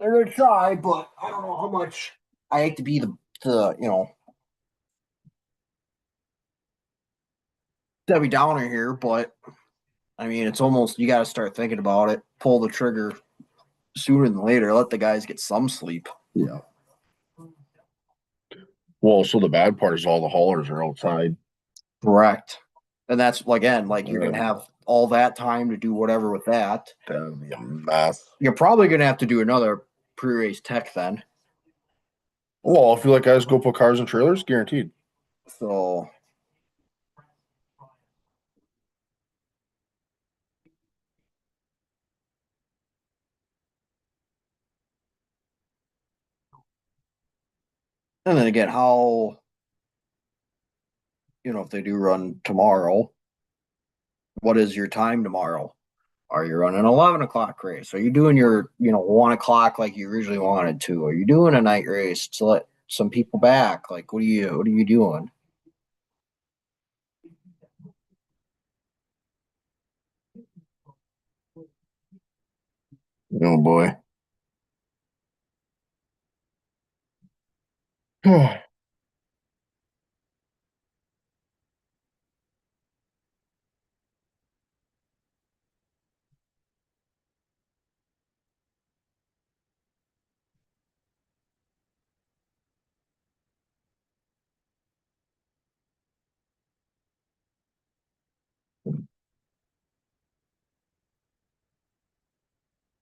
Speaker 2: gonna try, but I don't know how much. I hate to be the Debbie Downer here, but I mean it's almost you got to start thinking about it. Pull the trigger sooner than later. Let the guys get some sleep.
Speaker 1: Yeah. Well, so the bad part is all the haulers are outside.
Speaker 2: Correct. And that's again, like you're gonna have all that time to do whatever with that.
Speaker 1: That would be a mess.
Speaker 2: You're probably gonna have to do another pre-race tech then.
Speaker 1: Well, if you let guys go put cars and trailers, guaranteed.
Speaker 2: So and then again, how if they do run tomorrow, what is your time tomorrow? Are you running an 11 o'clock race? Are you doing your 1 o'clock like you originally wanted to? Are you doing a night race to let some people back? Like what are you doing?
Speaker 1: Oh boy.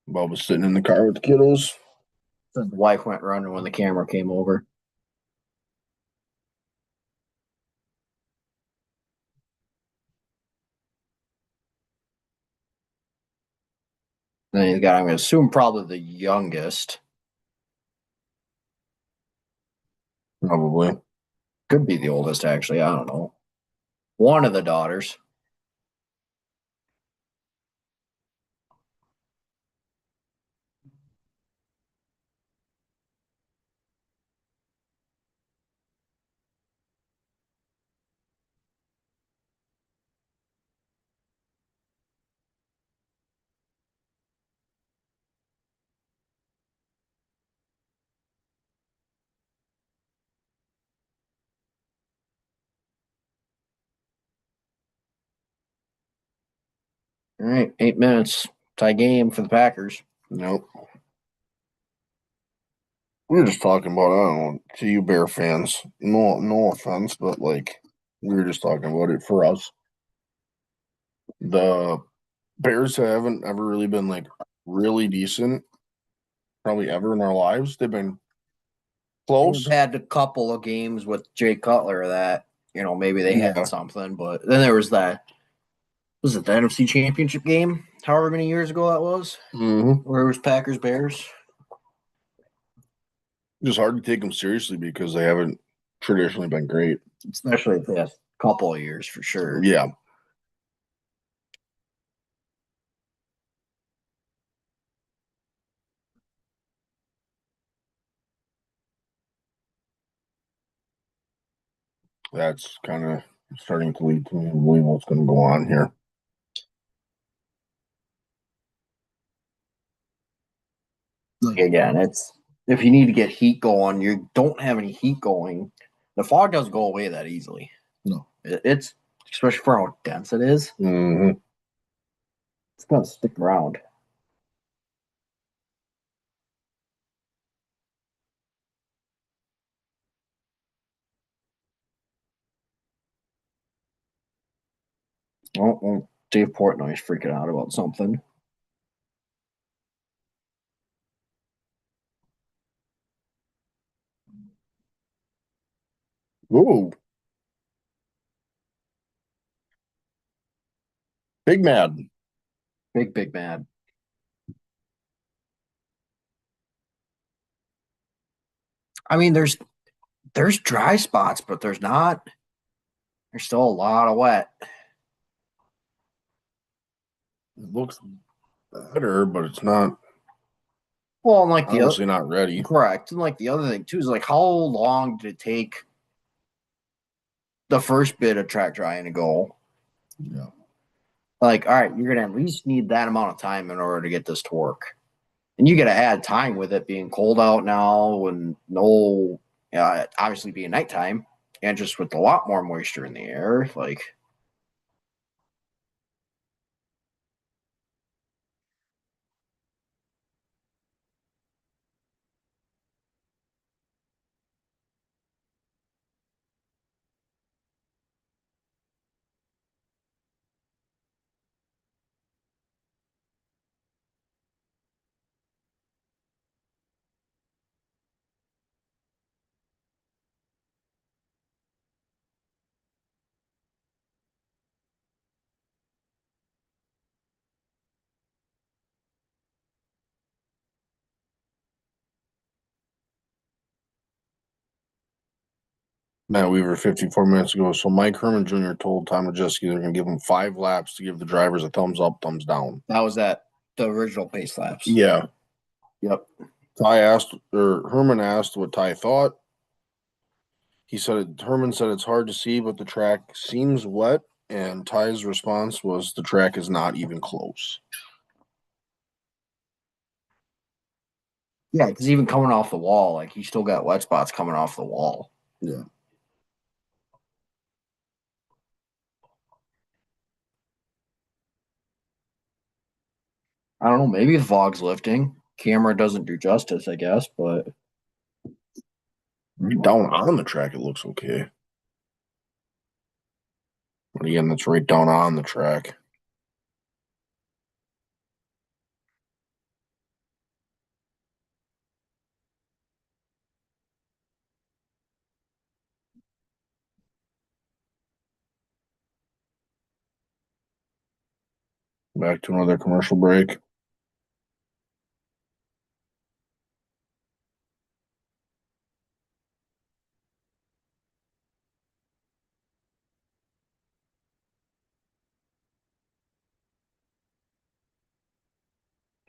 Speaker 1: Bob was sitting in the car with the kiddos.
Speaker 2: The wife went running when the camera came over. Then he's got, I'm going to assume, probably the youngest.
Speaker 1: Probably.
Speaker 2: Could be the oldest, actually. I don't know. One of the daughters. All right, 8 minutes. Tie game for the Packers.
Speaker 1: Nope. We were just talking about, I don't know, to you Bear fans. No offense, but like we were just talking about it for us. The Bears haven't ever really been like really decent, probably ever in our lives. They've been close.
Speaker 2: We've had a couple of games with Jay Cutler that, maybe they
Speaker 1: Yeah.
Speaker 2: had something, but then there was was it the NFC Championship game, however many years ago that was, where it was Packers Bears.
Speaker 1: It's hard to take them seriously because they haven't traditionally been great.
Speaker 2: Especially the past couple of years for sure.
Speaker 1: Yeah. That's kind of starting to lead to me to believe what's going to go on here.
Speaker 2: Like again, it's if you need to get heat going, you don't have any heat going. The fog doesn't go away that easily.
Speaker 1: No.
Speaker 2: It's especially for how dense it is.
Speaker 1: Mm-hmm.
Speaker 2: It's gonna stick around. Oh, Dave Portnoy's freaking out about something.
Speaker 1: Ooh. Big mad.
Speaker 2: Big mad. I mean, there's dry spots, but there's not. There's still a lot of wet.
Speaker 1: It looks better, but it's not.
Speaker 2: Well, and like the
Speaker 1: Obviously not ready.
Speaker 2: correct, and like the other thing too is like how long did it take the first bit of track drying to go?
Speaker 1: Yeah.
Speaker 2: Like, all right, you're gonna at least need that amount of time in order to get this to work, and you got to add time with it being cold out now and no, obviously being nighttime, and just with a lot more moisture in the air, like.
Speaker 1: Matt Weaver 54 minutes ago. So Mike Herman Jr. told Tom Majeski they're going to give him 5 laps to give the drivers a thumbs up, thumbs down.
Speaker 2: That was the original pace laps.
Speaker 1: Yeah.
Speaker 2: Yep.
Speaker 1: Herman asked what Ty thought. Herman said it's hard to see, but the track seems wet. And Ty's response was the track is not even close.
Speaker 2: Yeah, because even coming off the wall, like you still got wet spots coming off the wall.
Speaker 1: Yeah.
Speaker 2: I don't know. Maybe the fog's lifting. Camera doesn't do justice, I guess, but
Speaker 1: Down on the track, it looks okay. But again, that's right down on the track. Back to another commercial break.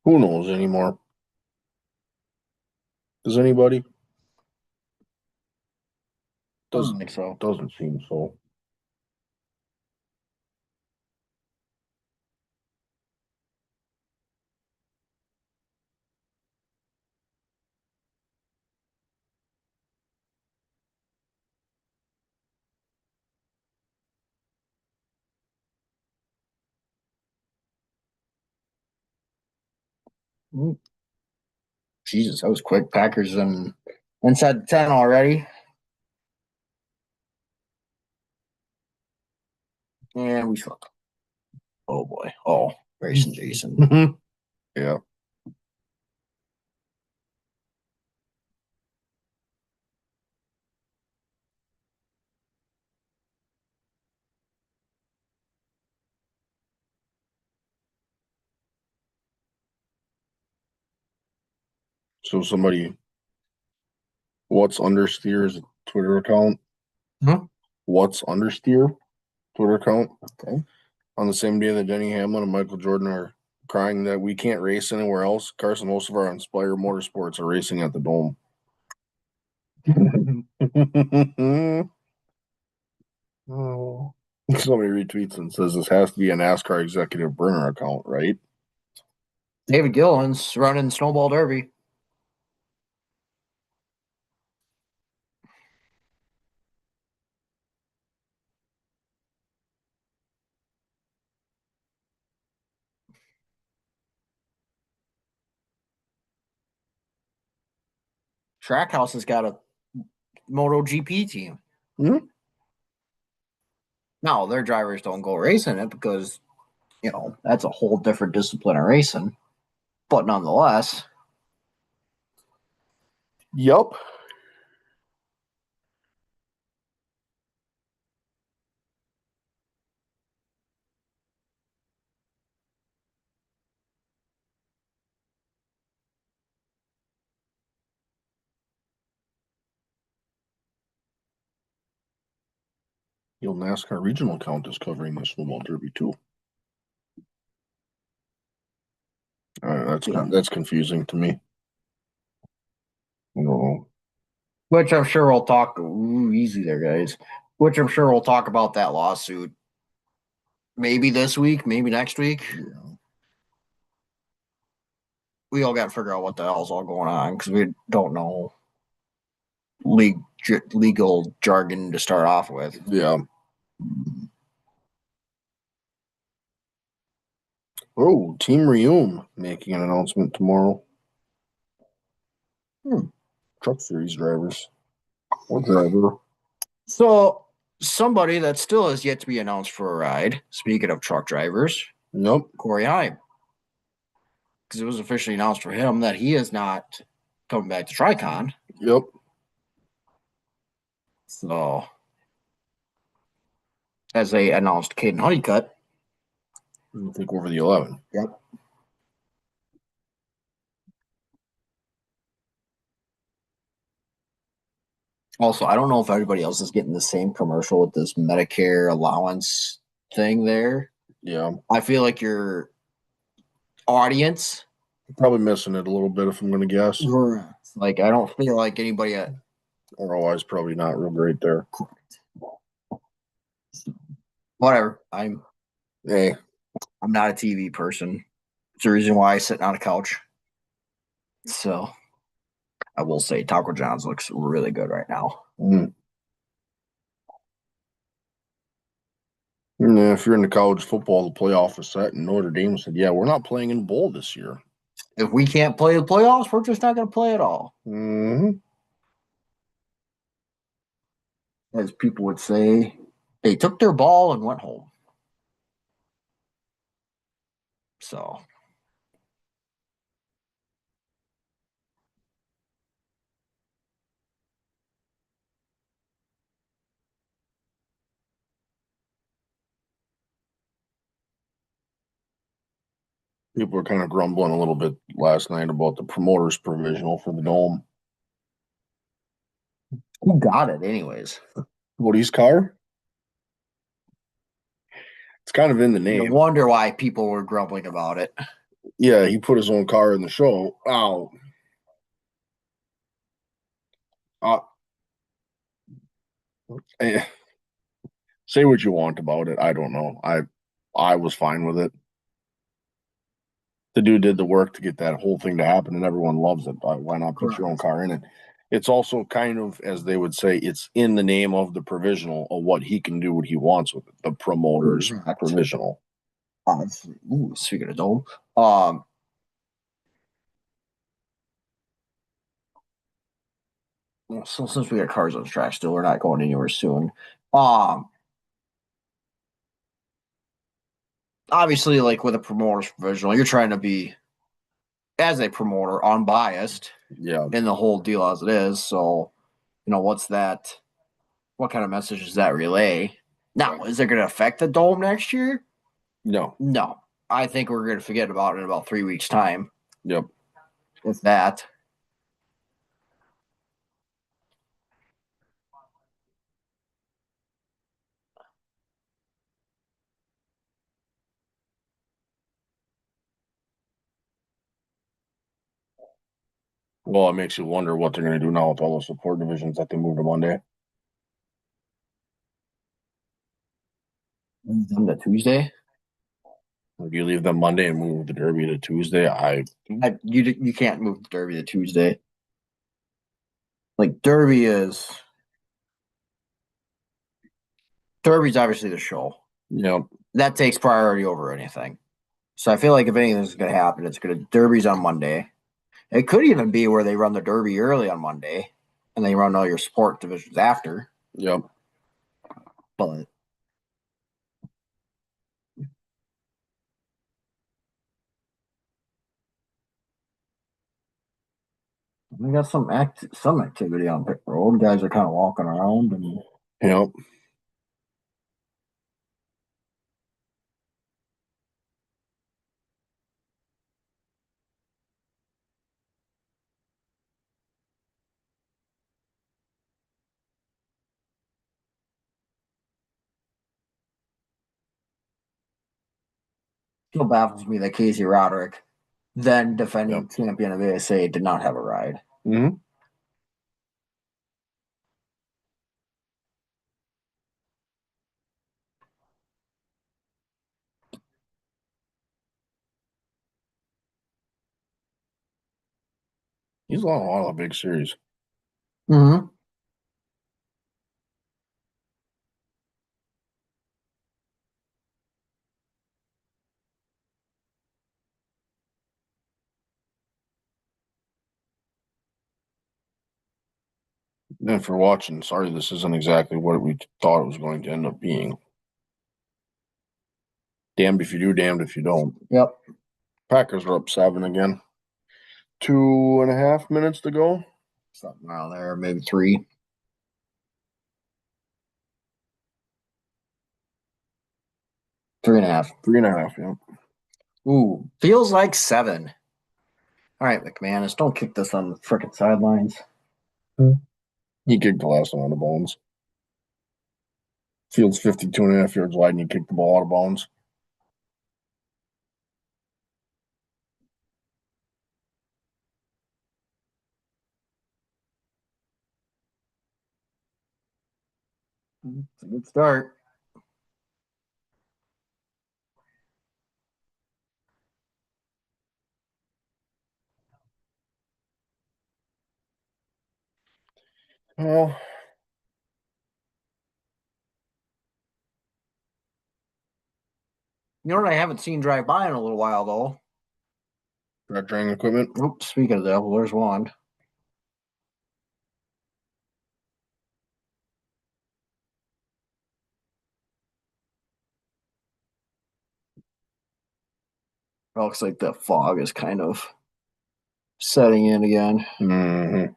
Speaker 1: Who knows anymore? Does anybody?
Speaker 2: I don't think so.
Speaker 1: Doesn't seem so.
Speaker 2: Jesus, that was quick. Packers and inside the 10 already. And we fuck. Oh boy. Oh, Grayson Jason.
Speaker 1: Yeah. So what's understeer's Twitter account?
Speaker 2: Huh?
Speaker 1: What's understeer Twitter account?
Speaker 2: Okay.
Speaker 1: On the same day that Denny Hamlin and Michael Jordan are crying that we can't race anywhere else, Carson, most of our Inspire Motorsports are racing at the Dome. Oh. Somebody retweets and says this has to be a NASCAR executive burner account, right?
Speaker 2: David Gillen's running Snowball Derby. Trackhouse has got a MotoGP team.
Speaker 1: Mm-hmm.
Speaker 2: Now their drivers don't go racing it because that's a whole different discipline of racing. But nonetheless,
Speaker 1: Yep. The old NASCAR regional count is covering the Snowball Derby too. That's confusing to me. No.
Speaker 2: Which I'm sure we'll talk. Ooh, easy there, guys. Which I'm sure we'll talk about that lawsuit. Maybe this week, maybe next week.
Speaker 1: Yeah.
Speaker 2: We all got to figure out what the hell's all going on because we don't know legal jargon to start off with.
Speaker 1: Yeah. Oh, Team Reum making an announcement tomorrow. Truck Series drivers. Or driver.
Speaker 2: So somebody that still has yet to be announced for a ride. Speaking of truck drivers,
Speaker 1: Yep.
Speaker 2: Corey Heim, because it was officially announced for him that he is not coming back to Tricon.
Speaker 1: Yep.
Speaker 2: So, as they announced, Caden Honeycutt.
Speaker 1: I think over the 11.
Speaker 2: Yep. Also, I don't know if everybody else is getting the same commercial with this Medicare allowance thing there.
Speaker 1: Yeah.
Speaker 2: I feel like your audience,
Speaker 1: Probably missing it a little bit if I'm going to guess.
Speaker 2: like, I don't feel like anybody
Speaker 1: ROI is probably not real great there.
Speaker 2: whatever.
Speaker 1: Hey.
Speaker 2: I'm not a TV person. It's the reason why I sit on a couch. So I will say Taco John's looks really good right now.
Speaker 1: Yeah, if you're into college football, the playoff is set, and Notre Dame said, "Yeah, we're not playing in bowl this year.
Speaker 2: If we can't play the playoffs, we're just not going to play at all."
Speaker 1: Mm-hmm.
Speaker 2: As people would say, they took their ball and went home. So
Speaker 1: People were kind of grumbling a little bit last night about the promoters provisional for the Dome.
Speaker 2: who got it, anyways?
Speaker 1: Woody's car? It's kind of in the
Speaker 2: No
Speaker 1: name.
Speaker 2: wonder why people were grumbling about it.
Speaker 1: Yeah, he put his own car in the show. Ow. Say what you want about it. I don't know. I was fine with it. The dude did the work to get that whole thing to happen, and everyone loves it. Why not put your own car in it? It's also kind of, as they would say, it's in the name of the provisional of what he can do, what he wants with it. The promoter's provisional.
Speaker 2: Speaking of Dome, so since we got cars on the track still, we're not going anywhere soon. Obviously, like with a promoter's provisional, you're trying to be, as a promoter, unbiased.
Speaker 1: Yeah.
Speaker 2: In the whole deal as it is. So, what's that? What kind of message does that relay? Now, is it going to affect the Dome next year?
Speaker 1: No.
Speaker 2: No. I think we're going to forget about it in about 3 weeks' time.
Speaker 1: Yep.
Speaker 2: If that.
Speaker 1: Well, it makes you wonder what they're going to do now with all those support divisions that they moved to Monday.
Speaker 2: On the Tuesday?
Speaker 1: If you leave them Monday and move the Derby to Tuesday,
Speaker 2: you can't move the Derby to Tuesday. Like Derby's obviously the show.
Speaker 1: Yeah.
Speaker 2: That takes priority over anything. So I feel like if anything's going to happen, it's going to Derby's on Monday. It could even be where they run the Derby early on Monday, and they run all your sport divisions after.
Speaker 1: Yep.
Speaker 2: But we got some activity on pit road. Guys are kind of walking around and
Speaker 1: Yep.
Speaker 2: Still baffles me that Casey Roderick, then defending
Speaker 1: Yep.
Speaker 2: champion of ASA, did not have a ride.
Speaker 1: Mm-hmm. He's won a lot of big series.
Speaker 2: Mm-hmm.
Speaker 1: And for watching, sorry, this isn't exactly what we thought it was going to end up being. Damned if you do, damned if you don't.
Speaker 2: Yep.
Speaker 1: Packers are up 7 again. 2.5 minutes to go.
Speaker 2: Something around there, maybe 3. 3.5.
Speaker 1: 3.5, yeah.
Speaker 2: Ooh, feels like 7. All right, McManus, don't kick this on the frickin' sidelines.
Speaker 1: He kicked the last one out of bounds. Field's 52.5 yards wide, and he kicked the ball out of bounds.
Speaker 2: It's a good start.
Speaker 1: Well,
Speaker 2: You know what I haven't seen drive by in a little while, though?
Speaker 1: track training equipment.
Speaker 2: Oops, speaking of the devil, there's one. Looks like the fog is kind of setting in again.
Speaker 1: Mm-hmm.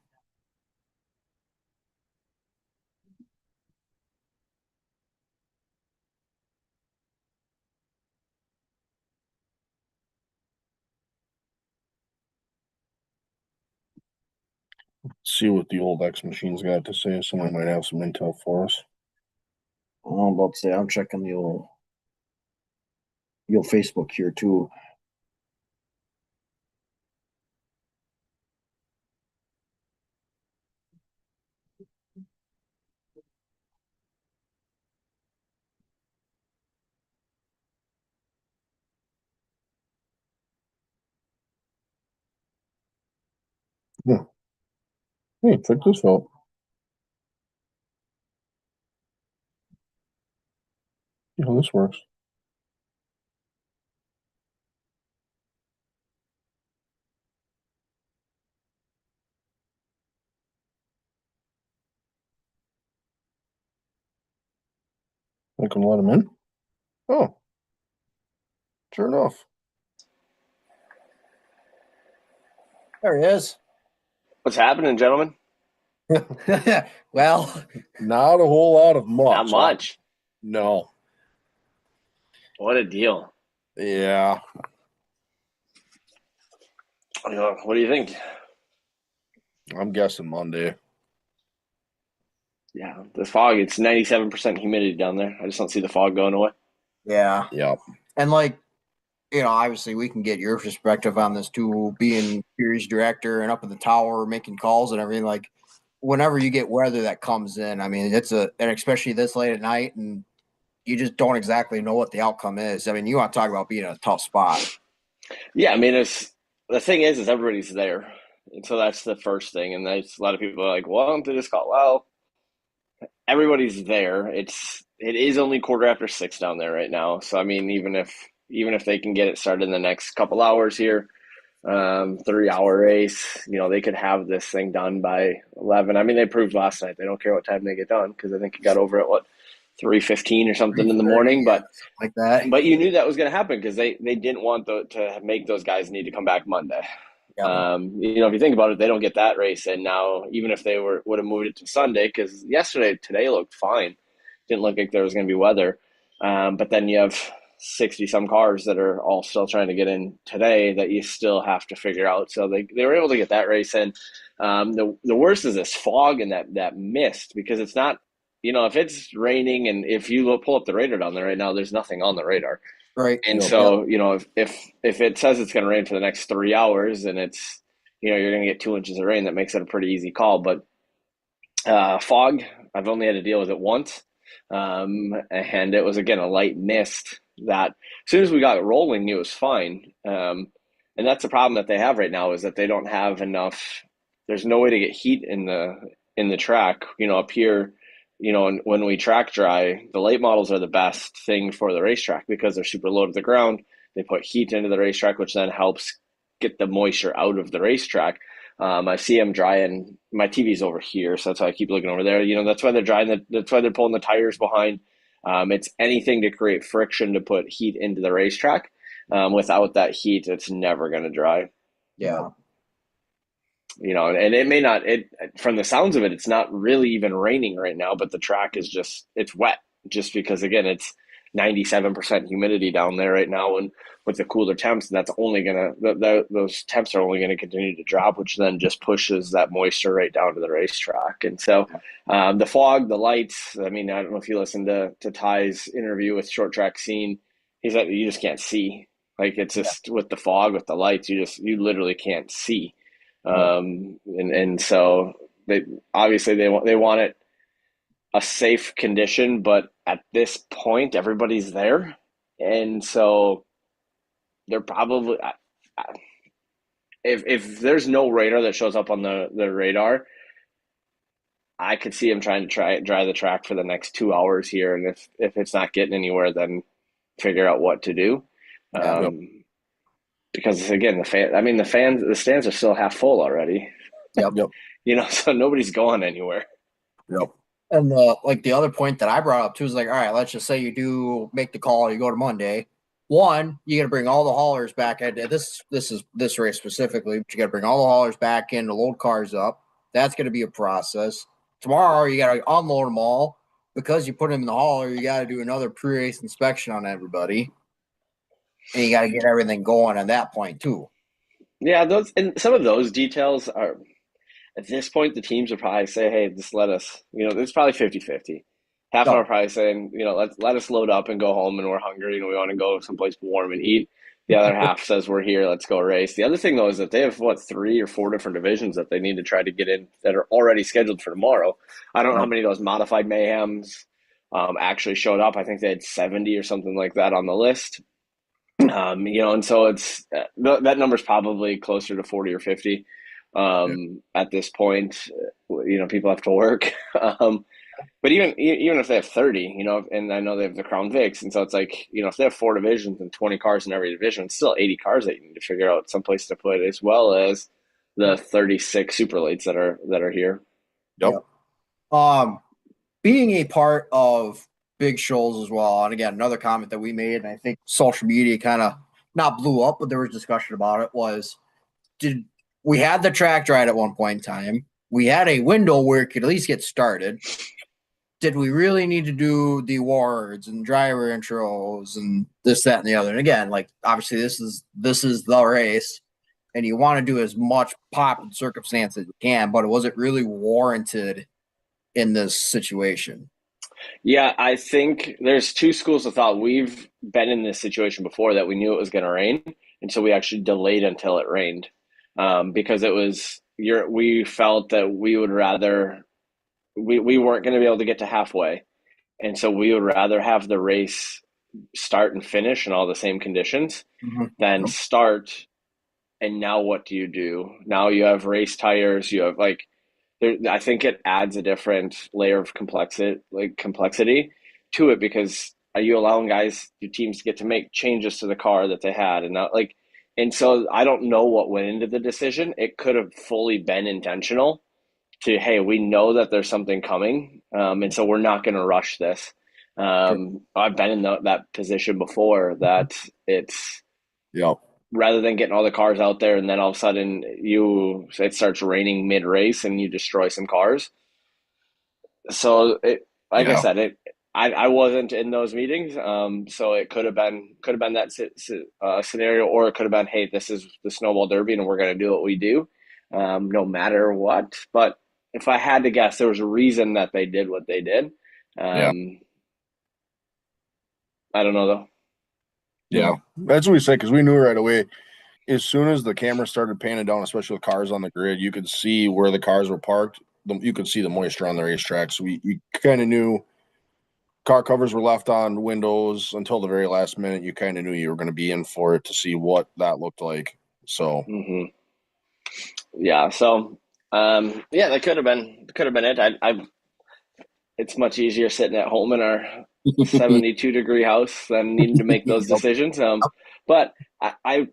Speaker 1: See what the old X machine's got to say. Someone might have some intel for us.
Speaker 2: I'm about to say I'm checking the old Facebook here too.
Speaker 1: Yeah. Hey, check this out. See how this works. I can let him in. Oh, sure enough.
Speaker 2: There he is.
Speaker 3: What's happening, gentlemen?
Speaker 2: Well,
Speaker 1: Not a whole lot of much.
Speaker 3: Not much.
Speaker 1: No.
Speaker 3: What a deal.
Speaker 1: Yeah.
Speaker 3: What do you think?
Speaker 1: I'm guessing Monday.
Speaker 3: Yeah, the fog, it's 97% humidity down there. I just don't see the fog going away.
Speaker 2: yeah.
Speaker 1: Yeah.
Speaker 2: And like, obviously we can get your perspective on this too, being series director and up in the tower making calls and everything. Like, whenever you get weather that comes in, I mean, and especially this late at night, and you just don't exactly know what the outcome is. I mean, you want to talk about being in a tough spot.
Speaker 3: Yeah, I mean, the thing is everybody's there. And so that's the first thing. And that's a lot of people are like, well, why don't they just call? Well, everybody's there. It is only 6:15 down there right now. So I mean, even if they can get it started in the next couple hours here, 3-hour race, they could have this thing done by 11. I mean, they proved last night they don't care what time they get done, because I think it got over at what, 3:15 or something in the morning.
Speaker 2: Yeah, like that.
Speaker 3: But you knew that was going to happen, because they didn't want to make those guys need to come back Monday.
Speaker 2: Yeah.
Speaker 3: If you think about it, they don't get that race, and now even if they would have moved it to Sunday, because today looked fine, didn't look like there was going to be weather. But then you have 60 some cars that are all still trying to get in today that you still have to figure out. So they were able to get that race in. The worst is this fog and that mist, because it's not, if it's raining, and if you pull up the radar down there right now, there's nothing on the radar.
Speaker 2: Right.
Speaker 3: And
Speaker 1: Yep.
Speaker 3: so, if it says it's going to rain for the next 3 hours and it's, you're going to get 2 inches of rain, that makes it a pretty easy call. But fog, I've only had to deal with it once. And it was, again, a light mist that as soon as we got rolling, it was fine. And that's the problem that they have right now is that they don't have enough. There's no way to get heat in the track, up here. And when we track dry, the late models are the best thing for the racetrack because they're super low to the ground. They put heat into the racetrack, which then helps get the moisture out of the racetrack. I see them drying. My TV's over here, so that's why I keep looking over there. That's why they're drying. That's why they're pulling the tires behind. It's anything to create friction to put heat into the racetrack. Without that heat, it's never going to dry.
Speaker 2: Yeah.
Speaker 3: And it may not. It from the sounds of it, it's not really even raining right now, but the track is it's wet, just because again it's 97% humidity down there right now, and with the cooler temps, and that's only gonna those temps are only gonna continue to drop, which then just pushes that moisture right down to the racetrack. And so the fog, the lights. I mean, I don't know if you listened to Ty's interview with Short Track Scene. He said you just can't see. Like it's just with the fog, with the lights, you literally can't see. And so they obviously they want it a safe condition, but at this point everybody's there, and so they're probably if there's no radar that shows up on the radar, I could see him trying to dry the track for the next 2 hours here, and if it's not getting anywhere, then figure out what to do. Because again, the stands are still half full already.
Speaker 2: Yep.
Speaker 3: So nobody's going anywhere.
Speaker 1: Yep.
Speaker 2: And the other point that I brought up too is like, all right, let's just say you do make the call, you go to Monday. One, you got to bring all the haulers back. This is this race specifically, but you got to bring all the haulers back in to load cars up. That's going to be a process. Tomorrow, you got to unload them all because you put them in the hauler. You got to do another pre-race inspection on everybody, and you got to get everything going at that point too.
Speaker 3: Yeah, those and some of those details are at this point the teams would probably say, hey, just let us, it's probably 50-50. Half of them are probably saying, let us load up and go home and we're hungry and we want to go someplace warm and eat. The other half says we're here, let's go race. The other thing though is that they have 3 or 4 different divisions that they need to try to get in that are already scheduled for tomorrow. I don't know how many of those modified mayhems actually showed up. I think they had 70 or something like that on the list. And so it's that number's probably closer to 40 or 50 at this point. People have to work. But even if they have 30, and I know they have the Crown Vics, and so it's like, if they have 4 divisions and 20 cars in every division, it's still 80 cars that you need to figure out someplace to put, as well as the 36 super lates that are here.
Speaker 1: Yep.
Speaker 2: Being a part of big shows as well, and again, another comment that we made, and I think social media kind of not blew up, but there was discussion about it, was we had the track dry at one point in time. We had a window where it could at least get started. Did we really need to do the awards and driver intros and this, that, and the other? And again, like obviously this is the race, and you want to do as much pop and circumstance as you can, but was it really warranted in this situation?
Speaker 3: Yeah, I think there's 2 schools of thought. We've been in this situation before that we knew it was going to rain, and so we actually delayed until it rained because it was we felt that we would rather we weren't going to be able to get to halfway, and so we would rather have the race start and finish in all the same conditions than start. And now what do you do? Now you have race tires. You have I think it adds a different layer of complexity to it, because are you allowing your teams to get to make changes to the car that they had, and not and so I don't know what went into the decision. It could have fully been intentional to, hey, we know that there's something coming, and so we're not going to rush this. I've been in that position before, that it's rather than getting all the cars out there and then all of a sudden it starts raining mid-race and you destroy some cars. So I said, I wasn't in those meetings, so it could have been that scenario, or it could have been, hey, this is the Snowball Derby and we're going to do what we do, no matter what. But if I had to guess, there was a reason that they did what they did. I don't know though.
Speaker 1: Yeah, that's what we said because we knew right away. As soon as the camera started panning down, especially the cars on the grid, you could see where the cars were parked. You could see the moisture on the racetrack. So we kind of knew car covers were left on windows until the very last minute. You kind of knew you were going to be in for it to see what that looked like. So,
Speaker 3: Hmm. Yeah. So, yeah, that could have been it. It's much easier sitting at home in our 72-degree house than needing to make those
Speaker 1: yep.
Speaker 3: decisions. But I'm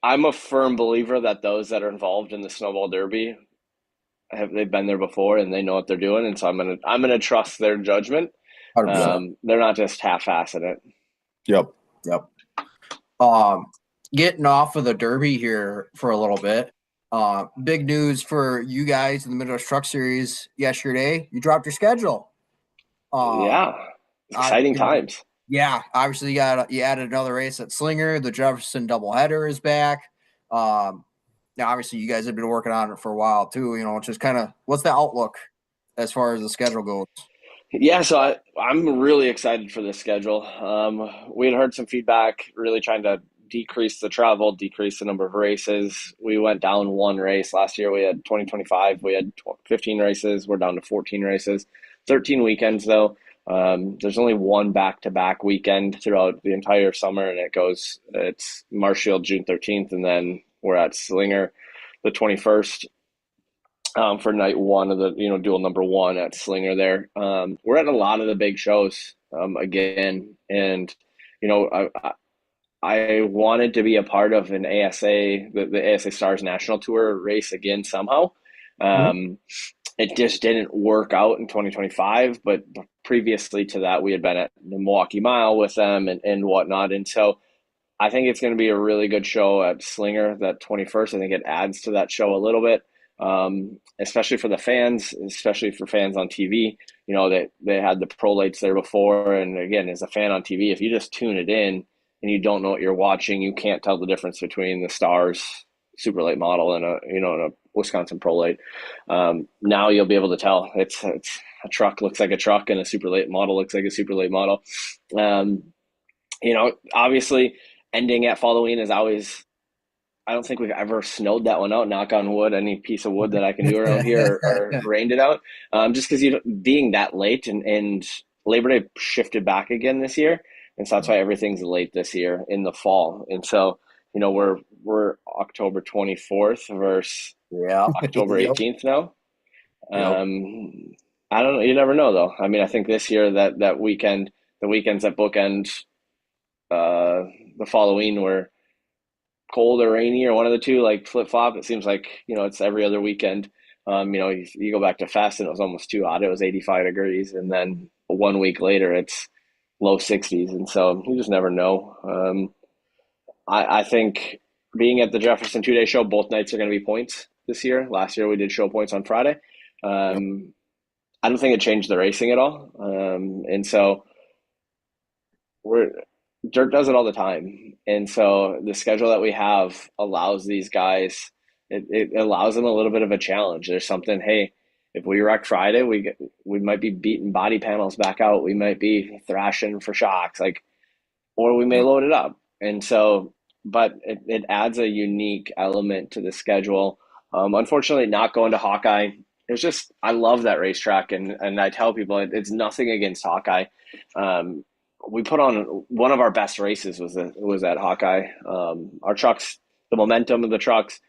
Speaker 3: a firm believer that those that are involved in the Snowball Derby they've been there before and they know what they're doing, and so I'm gonna trust their judgment.
Speaker 2: 100%.
Speaker 3: They're not just half-assing it.
Speaker 1: Yep.
Speaker 2: Yep. Getting off of the Derby here for a little bit. Big news for you guys in the Midwest Truck Series yesterday. You dropped your schedule.
Speaker 3: Yeah, exciting
Speaker 2: You know,
Speaker 3: times.
Speaker 2: yeah, obviously you added another race at Slinger. The Jefferson doubleheader is back. Now obviously you guys have been working on it for a while too. You know, just kind of what's the outlook as far as the schedule goes?
Speaker 3: Yeah, so I'm really excited for this schedule. We had heard some feedback, really trying to decrease the travel, decrease the number of races. We went down one race last year. We had 2025, we had 15 races. We're down to 14 races, 13 weekends though. There's only one back-to-back weekend throughout the entire summer, and it's Marshfield June 13th, and then we're at Slinger the 21st. For night one of the dual number one at Slinger there. We're at a lot of the big shows again, and I wanted to be a part of an ASA, the ASA Stars National Tour race again somehow. Um, it just didn't work out in 2025, but previously to that, we had been at the Milwaukee Mile with them and whatnot, and so I think it's going to be a really good show at Slinger that 21st. I think it adds to that show a little bit, especially for the fans, especially for fans on TV. They had the pro lights there before. And again, as a fan on TV, if you just tune it in and you don't know what you're watching, you can't tell the difference between the Stars super late model and a Wisconsin pro light. Now you'll be able to tell it's a truck looks like a truck and a super late model looks like a super late model. Obviously, ending at Halloween is always. I don't think we've ever snowed that one out. Knock on wood, any piece of wood that I can do around here or rained it out. Just because being that late and Labor Day shifted back again this year, and so that's why everything's late this year in the fall. And so we're October 24th versus October 18th now.
Speaker 1: Yep.
Speaker 3: I don't know. You never know though. I mean, I think this year that weekend, the weekends that bookend the following were cold or rainy or one of the two, like flip flop. It seems like it's every other weekend. You go back to Fest and it was almost too hot. It was 85 degrees, and then 1 week later it's low 60s, and so you just never know. I think being at the Jefferson 2-day show, both nights are going to be points this year. Last year we did show points on Friday. I don't think it changed the racing at all, and so we're Dirt does it all the time. And so the schedule that we have allows these guys, it allows them a little bit of a challenge. There's something, hey, if we wreck Friday, we might be beating body panels back out. We might be thrashing for shocks, or we may load it up. And so, but it adds a unique element to the schedule. Unfortunately, not going to Hawkeye. It's just, I love that racetrack. And I tell people it's nothing against Hawkeye. We put on one of our best races was at Hawkeye. Our trucks, the momentum of the trucks,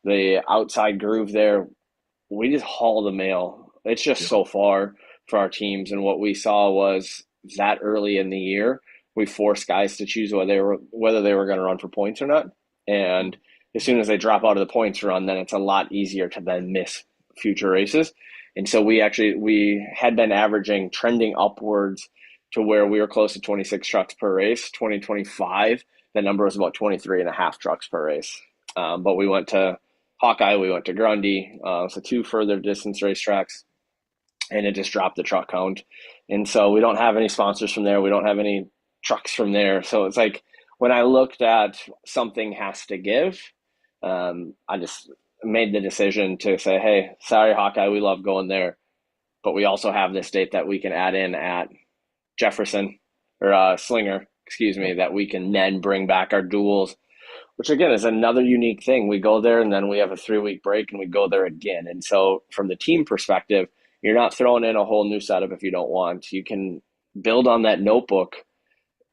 Speaker 3: the outside groove there, we just haul the mail. It's just so far for our teams. And what we saw was that early in the year, we forced guys to choose whether they were going to run for points or not. And as soon as they drop out of the points run, then it's a lot easier to then miss future races. And so we had been trending upwards to where we were close to 26 trucks per race. 2025, the number was about 23 and a half trucks per race. But we went to Hawkeye, we went to Grundy, so two further distance racetracks, and it just dropped the truck count. And so we don't have any sponsors from there. We don't have any trucks from there. So it's like when I looked at something has to give, I just made the decision to say, hey, sorry, Hawkeye, we love going there, but we also have this date that we can add in at Jefferson or Slinger, that we can then bring back our duels, which again is another unique thing. We go there and then we have a 3-week break and we go there again. And so from the team perspective, you're not throwing in a whole new setup if you don't want. You can build on that notebook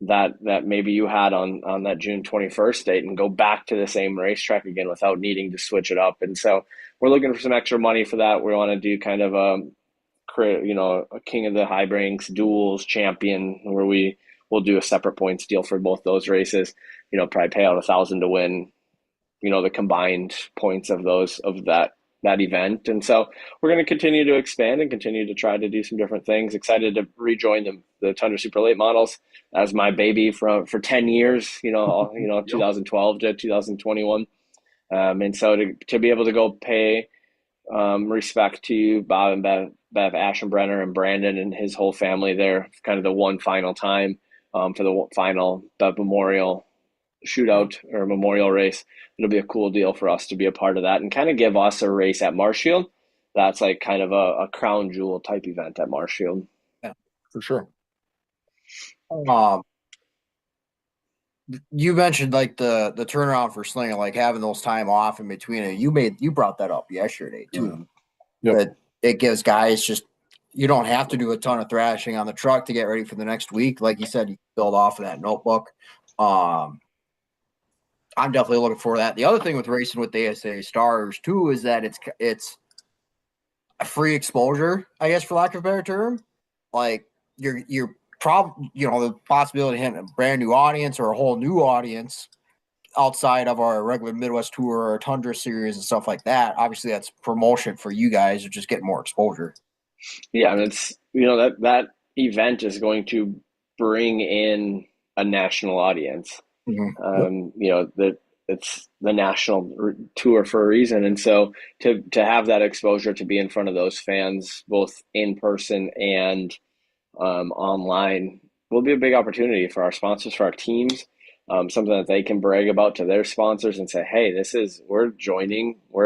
Speaker 3: that maybe you had on that June 21st date and go back to the same racetrack again without needing to switch it up. And so we're looking for some extra money for that. We want to do kind of a King of the High Ranks duels champion, where we will do a separate points deal for both those races. Probably pay out $1,000 to win, the combined points of that event. And so we're going to continue to expand and continue to try to do some different things. Excited to rejoin the Tundra Super Late models as my baby for 10 years, 2012 to 2021. And so to be able to go pay respect to Bob and Bev Ashenbrenner and Brandon and his whole family there, kind of the one final time for the final Bev Memorial shootout or memorial race. It'll be a cool deal for us to be a part of that and kind of give us a race at Marshfield. That's like kind of a crown jewel type event at Marshfield.
Speaker 1: Yeah, for sure.
Speaker 2: You mentioned like the turnaround for Slinger, like having those time off in between it. You brought that up yesterday too.
Speaker 1: Yep.
Speaker 2: That it gives guys you don't have to do a ton of thrashing on the truck to get ready for the next week. Like you said, you build off of that notebook. I'm definitely looking for that. The other thing with racing with the ASA Stars too is that it's a free exposure, I guess, for lack of a better term. Like you're probably the possibility of hitting a brand new audience or a whole new audience outside of our regular Midwest Tour or Tundra series and stuff like that. Obviously, that's promotion for you guys, or just getting more exposure.
Speaker 3: Yeah, and it's that event is going to bring in a national audience.
Speaker 2: Mm-hmm.
Speaker 3: That it's the national tour for a reason. And so to have that exposure, to be in front of those fans, both in person and online, will be a big opportunity for our sponsors, for our teams, something that they can brag about to their sponsors and say, hey, we're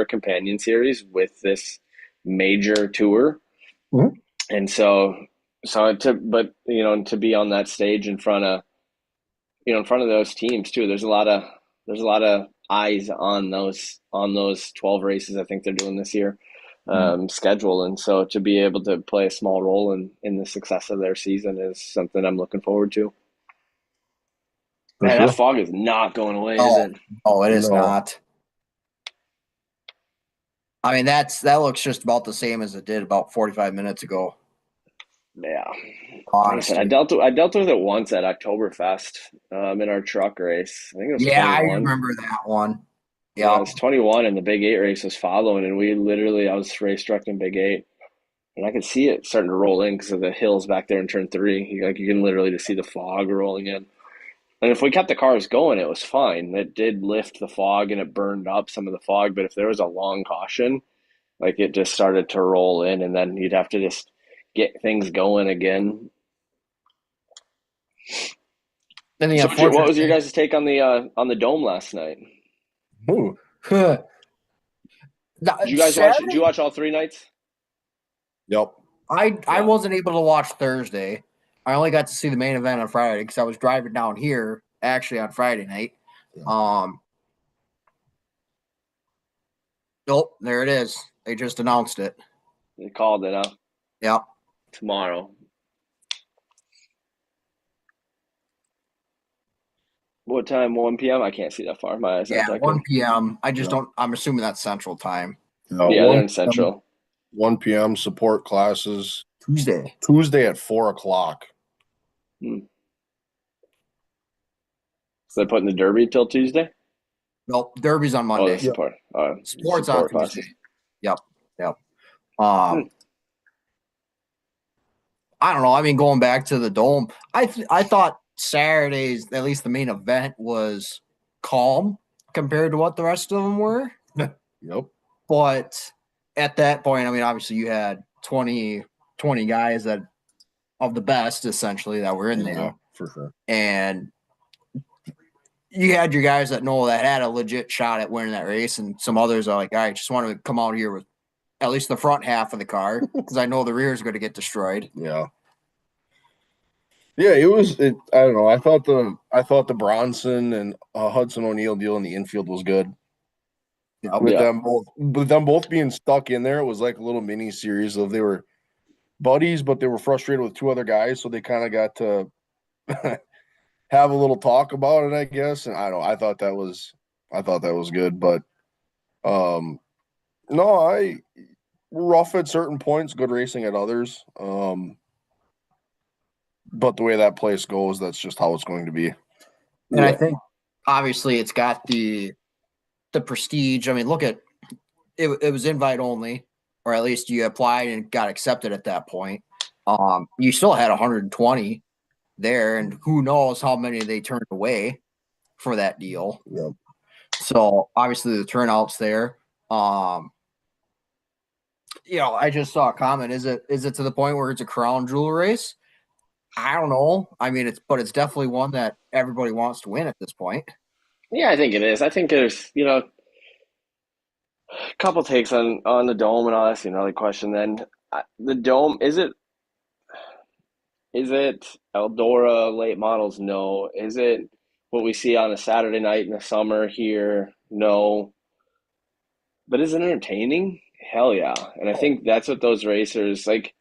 Speaker 3: a companion series with this major tour.
Speaker 1: Mm-hmm.
Speaker 3: And to be on that stage in front of those teams too. There's a lot of eyes on those 12 races I think they're doing this year schedule. And so to be able to play a small role in the success of their season is something I'm looking forward to. Man, that fog is not going away, is it?
Speaker 2: Oh, it is not. I mean, that looks just about the same as it did about 45 minutes ago.
Speaker 3: Yeah.
Speaker 2: Honestly.
Speaker 3: I dealt with it once at Oktoberfest in our truck race. I think it was 21.
Speaker 2: I remember that one.
Speaker 3: Yeah, it was 21, and the Big 8 race was following, and I was race trucked in Big 8, and I could see it starting to roll in because of the hills back there in turn 3. You can literally just see the fog rolling in. And if we kept the cars going, it was fine. It did lift the fog, and it burned up some of the fog, but if there was a long caution, like it just started to roll in, and then you'd have to just get things going again. So what was your guys' take on the dome last night?
Speaker 1: Ooh.
Speaker 3: Did you watch all 3 nights?
Speaker 1: Yep.
Speaker 2: I wasn't able to watch Thursday. I only got to see the main event on Friday because I was driving down here actually on Friday night. Yeah. Nope, there it is. They just announced it.
Speaker 3: They called it, huh?
Speaker 2: Yep.
Speaker 3: Tomorrow. What time? 1 p.m.? I can't see that far. My eyes aren't that
Speaker 2: 1
Speaker 3: good.
Speaker 2: p.m. I just don't. I'm assuming that's Central Time.
Speaker 1: No,
Speaker 3: yeah, they're in Central.
Speaker 1: 1 p.m. support classes.
Speaker 2: Tuesday
Speaker 1: at 4 o'clock.
Speaker 3: So they're putting the Derby till Tuesday?
Speaker 2: Nope, Derby's on Monday.
Speaker 3: Oh, support.
Speaker 2: Sports on
Speaker 3: classes.
Speaker 2: Tuesday. Yep. I don't know. I mean, going back to the dome, I thought Saturday's, at least the main event, was calm compared to what the rest of them were.
Speaker 1: Yep.
Speaker 2: But at that point, I mean, obviously you had 20 guys that of the best essentially that were in there.
Speaker 1: Yeah, for sure.
Speaker 2: And you had your guys that had a legit shot at winning that race, and some others are like, all right, just want to come out here with at least the front half of the car because I know the rear is going to get destroyed.
Speaker 1: Yeah. Yeah, it was. I don't know. I thought the Bronson and Hudson O'Neal deal in the infield was good.
Speaker 2: Yep.
Speaker 3: Yeah.
Speaker 1: With them both being stuck in there, it was like a little mini series of they were buddies, but they were frustrated with two other guys, so they kind of got to have a little talk about it, I guess. And I don't. I thought that was good, but um, no, I rough at certain points, good racing at others. But the way that place goes, that's just how it's going to be.
Speaker 2: And I
Speaker 3: Yeah.
Speaker 2: think obviously it's got the prestige. I mean, look at it. It was invite only, or at least you applied and got accepted at that point. You still had 120 there, and who knows how many they turned away for that deal.
Speaker 1: Yeah.
Speaker 2: So obviously the turnout's there. I just saw a comment. Is it to the point where it's a crown jewel race? I don't know. I mean, it's definitely one that everybody wants to win at this point.
Speaker 3: Yeah, I think it is. I think there's, a couple takes on the dome, and I'll ask you another question then. The dome, is it Eldora late models? No. Is it what we see on a Saturday night in the summer here? No. But is it entertaining? Hell yeah. And I think that's what those racers like.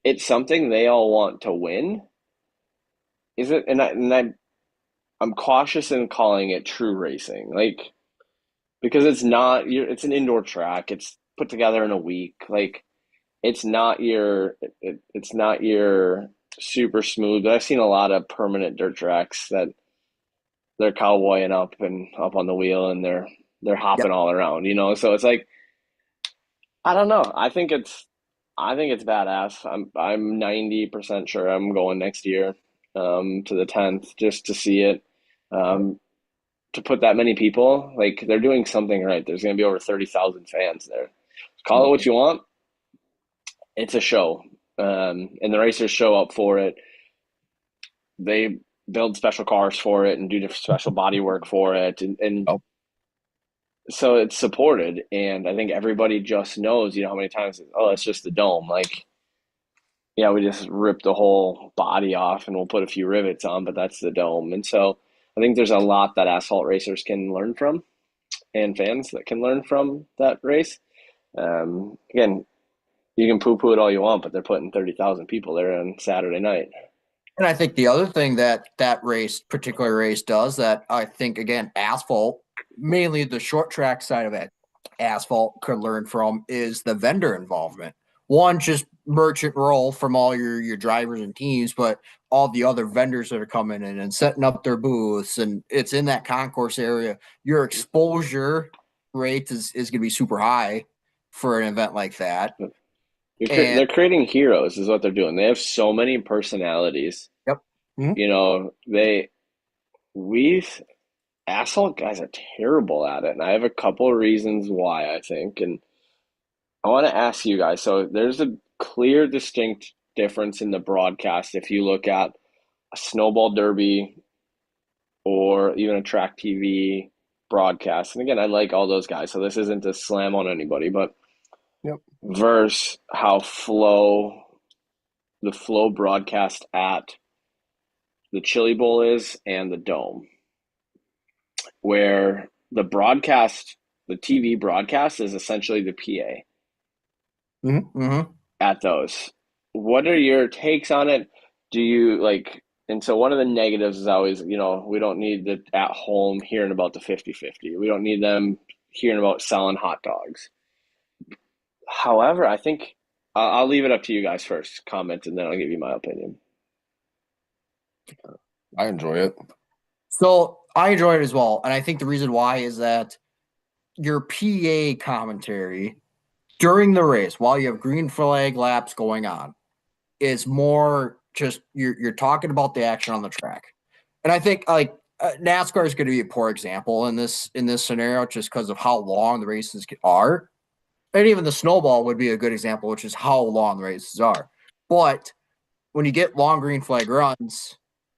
Speaker 3: It's something they all want to win. Is it? I'm cautious in calling it true racing, like because it's not. It's an indoor track. It's put together in a week. Like it's not your super smooth. But I've seen a lot of permanent dirt tracks that they're cowboying up and up on the wheel, and they're
Speaker 2: Yep.
Speaker 3: hopping all around. So it's like I don't know. I think it's badass. I'm 90% sure I'm going next year to the 10th just to see it. Um, to put that many people, like they're doing something right. There's going to be over 30,000 fans there. Call it what you want. It's a show. And the racers show up for it. They build special cars for it and do special body work for it. And
Speaker 1: Oh,
Speaker 3: so it's supported. And I think everybody just knows, how many times, oh, it's just the dome. Like, yeah, we just rip the whole body off and we'll put a few rivets on, but that's the dome. And so I think there's a lot that asphalt racers can learn from and fans that can learn from that race. Again, you can poo-poo it all you want, but they're putting 30,000 people there on Saturday night.
Speaker 2: And I think the other thing that particular race does that I think again asphalt, mainly the short track side of it, asphalt could learn from is the vendor involvement. One, just merchant roll from all your drivers and teams, but all the other vendors that are coming in and setting up their booths, and it's in that concourse area. Your exposure rate is going to be super high for an event like that. And
Speaker 3: They're creating heroes, is what they're doing. They have so many personalities.
Speaker 2: yep,
Speaker 1: mhm.
Speaker 3: We've asshole guys are terrible at it, and I have a couple of reasons why I think. And I want to ask you guys. So there's a clear, distinct difference in the broadcast if you look at a Snowball Derby or even a Track TV broadcast. And again, I like all those guys, so this isn't to slam on anybody, but
Speaker 1: Yep.
Speaker 3: versus how the flow broadcast at the Chili Bowl is and the Dome, where the TV broadcast is essentially the PA
Speaker 2: mm-hmm.
Speaker 3: at those. What are your takes on it? Do you like, and so one of the negatives is always, we don't need the at home hearing about the 50-50. We don't need them hearing about selling hot dogs. However, I think I'll leave it up to you guys first, comment, and then I'll give you my opinion.
Speaker 1: I enjoy it.
Speaker 2: So I enjoy it as well. And I think the reason why is that your PA commentary during the race, while you have green flag laps going on, is more just you're talking about the action on the track. And I think like NASCAR is going to be a poor example in this scenario just because of how long the races are. And even the Snowball would be a good example, which is how long the races are. But when you get long green flag runs,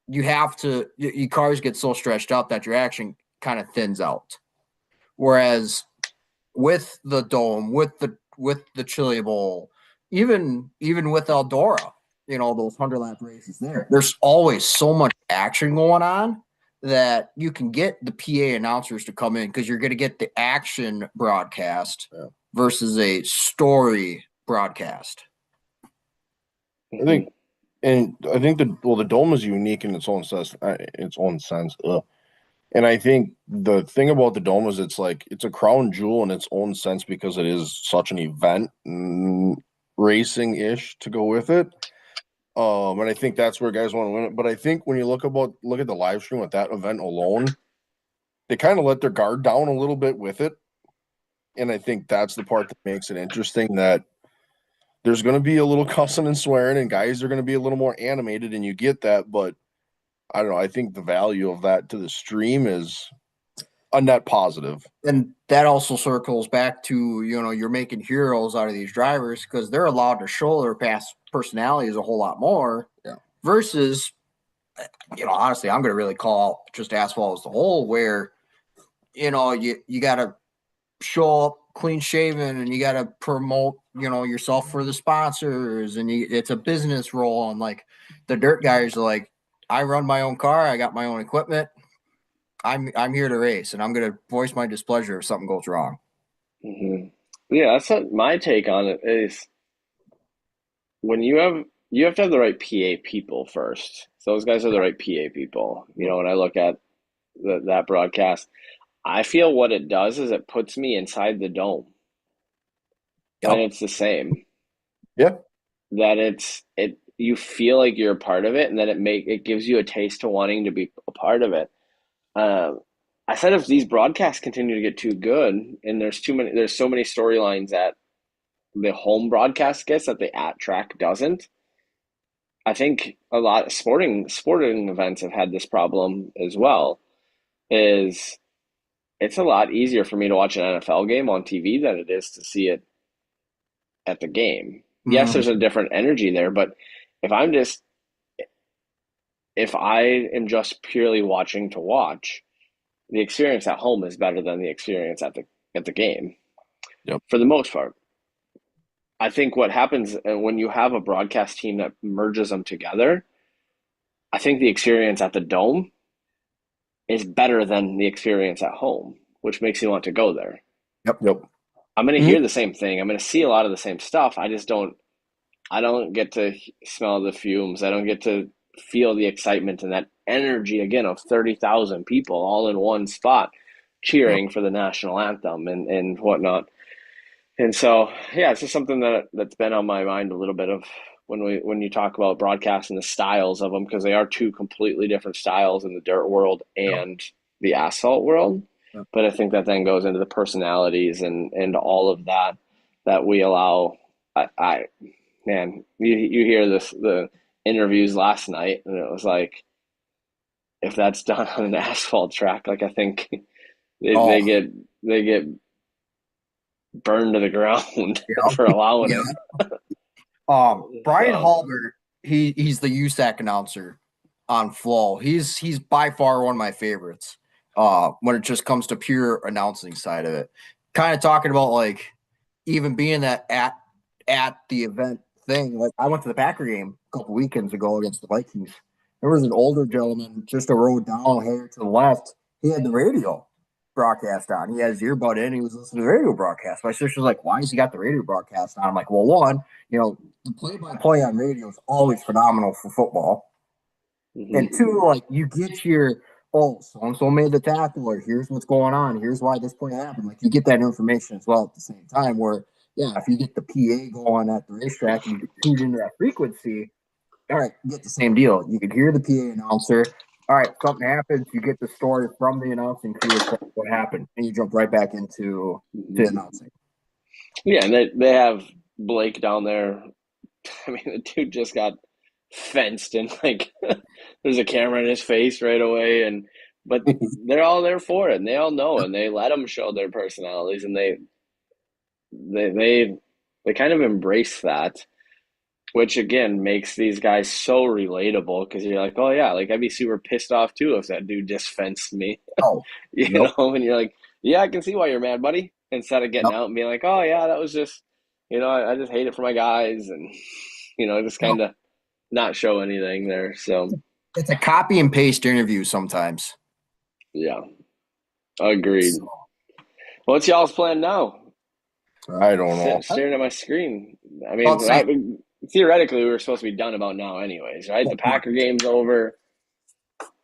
Speaker 2: you have to your cars get so stretched out that your action kind of thins out. Whereas with the dome, with the Chili Bowl, even with Eldora, those 100-lap races there. There's always so much action going on that you can get the PA announcers to come in because you're going to get the action broadcast versus a story broadcast.
Speaker 1: I think, and I think the dome is unique in its own sense. And I think the thing about the dome is it's a crown jewel in its own sense because it is such an event, racing-ish to go with it. And I think that's where guys want to win it. But I think when you look at the live stream with that event alone, they kind of let their guard down a little bit with it. And I think that's the part that makes it interesting, that there's going to be a little cussing and swearing, and guys are going to be a little more animated, and you get that. But I don't know. I think the value of that to the stream is a net positive.
Speaker 2: And that also circles back to, you're making heroes out of these drivers because they're allowed to show their past personalities a whole lot more versus, honestly, I'm going to really call just asphalt as the whole where, you got to show up clean shaven and you got to promote, yourself for the sponsors, and it's a business role. And like the dirt guys are like, I run my own car. I got my own equipment. I'm here to race, and I'm going to voice my displeasure if something goes wrong.
Speaker 3: Mm-hmm. Yeah, that's what my take on it is. When you have to have the right PA people first. So those guys are the right PA people. When I look at that broadcast, I feel what it does is it puts me inside the dome.
Speaker 2: Yep.
Speaker 3: And it's the same.
Speaker 1: Yeah.
Speaker 3: That you feel like you're a part of it, and then it gives you a taste to wanting to be a part of it. I said if these broadcasts continue to get too good, and there's so many storylines that the home broadcast gets that the at track doesn't. I think a lot of sporting events have had this problem as well. It's a lot easier for me to watch an NFL game on TV than it is to see it at the game. Yes, there's a different energy there, but if I am just purely watching to watch, the experience at home is better than the experience at the game.
Speaker 1: Yep.
Speaker 3: For the most part. I think what happens when you have a broadcast team that merges them together, I think the experience at the dome is better than the experience at home, which makes you want to go there.
Speaker 1: Yep.
Speaker 3: I'm going to hear the same thing. I'm going to see a lot of the same stuff. I don't get to smell the fumes. I don't get to feel the excitement and that energy again of 30,000 people all in one spot cheering for the national anthem and whatnot. And so, it's just something that's been on my mind a little bit of when you talk about broadcast and the styles of them, because they are two completely different styles in the dirt world and the asphalt world. Yeah. But I think that then goes into the personalities and all of that we allow. Man, you hear the interviews last night, and it was like, if that's done on an asphalt track, like I think they get burned to the ground for allowing it.
Speaker 2: Brian Halbert, he's the USAC announcer on Flow. He's by far one of my favorites when it just comes to pure announcing side of it. Kind of talking about like even being that at the event thing. Like I went to the Packer game a couple weekends ago against the Vikings. There was an older gentleman just a row down here to the left. He had the radio broadcast on. He had his earbud in. He was listening to the radio broadcast. My sister's like, why has he got the radio broadcast on? I'm like, well, one, the play-by-play on radio is always phenomenal for football. Mm-hmm. And two, like you get your, so-and-so made the tackle, or here's what's going on. Here's why this play happened. Like you get that information as well at the same time where, if you get the PA going at the racetrack and you tune into that frequency, all right, you get the same deal. You can hear the PA announcer. All right, something happens. You get the story from the announcing crew what happened, and you jump right back into the announcing.
Speaker 3: Yeah, and they have Blake down there. I mean, the dude just got fenced, and like there's a camera in his face right away, but they're all there for it, and they all know, and they let them show their personalities, and they kind of embrace that. Which again makes these guys so relatable because you're like, oh yeah, like I'd be super pissed off too if that dude just fenced me. You know, and you're like, yeah, I can see why you're mad, buddy. Instead of getting out and being like, oh yeah, that was just, I just hate it for my guys, and just kind of not show anything there. So
Speaker 2: It's a copy and paste interview sometimes.
Speaker 3: yeah, agreed.
Speaker 2: So,
Speaker 3: What's y'all's plan now?
Speaker 1: I don't know.
Speaker 3: Staring at my screen. I
Speaker 2: I'll say,
Speaker 3: mean, theoretically, we were supposed to be done about now, anyways, right? The Packer game's over.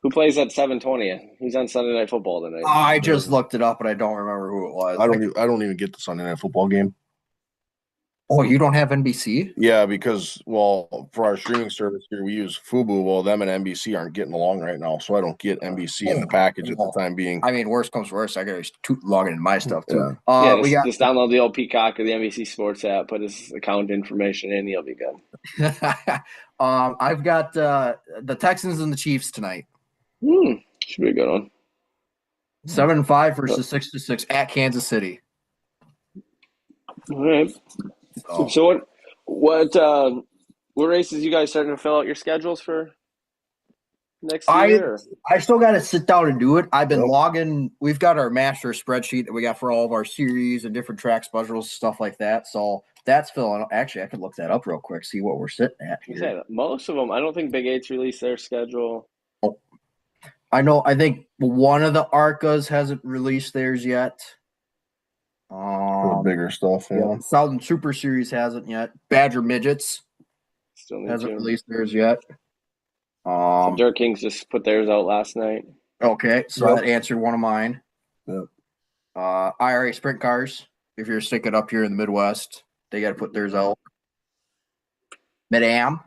Speaker 3: Who plays at 7:20? Who's on Sunday Night Football tonight?
Speaker 2: I just looked it up, but I don't remember who it was.
Speaker 1: I don't even get the Sunday Night Football game.
Speaker 2: Oh, you don't have NBC?
Speaker 1: Yeah, because for our streaming service here, we use Fubo. Well, them and NBC aren't getting along right now, so I don't get NBC in the package at the time being.
Speaker 2: I mean, worst comes worst, I gotta log into my stuff too.
Speaker 1: Yeah.
Speaker 3: Just download the old Peacock or the NBC Sports app, put his account information in, you'll be good.
Speaker 2: I've got the Texans and the Chiefs tonight.
Speaker 3: Should be a good one.
Speaker 2: 7-5 versus 6-6 at Kansas City.
Speaker 3: All right. So what races you guys starting to fill out your schedules for next year?
Speaker 2: I still got to sit down and do it. I've been logging. We've got our master spreadsheet that we got for all of our series and different track schedules, stuff like that. So that's filling. Actually, I could look that up real quick, see what we're sitting at here.
Speaker 3: Most of them, I don't think Big Eight's released their schedule.
Speaker 2: Oh, I know. I think one of the ARCAs hasn't released theirs yet.
Speaker 1: For the bigger stuff, yeah.
Speaker 2: Southern Super Series hasn't yet. Badger Midgets
Speaker 3: still
Speaker 2: hasn't released theirs yet.
Speaker 3: So Dirt Kings just put theirs out last night.
Speaker 2: Okay, so that answered one of mine.
Speaker 1: Yep.
Speaker 2: IRA Sprint Cars, if you're sticking up here in the Midwest, they got to put theirs out. Mid-Am.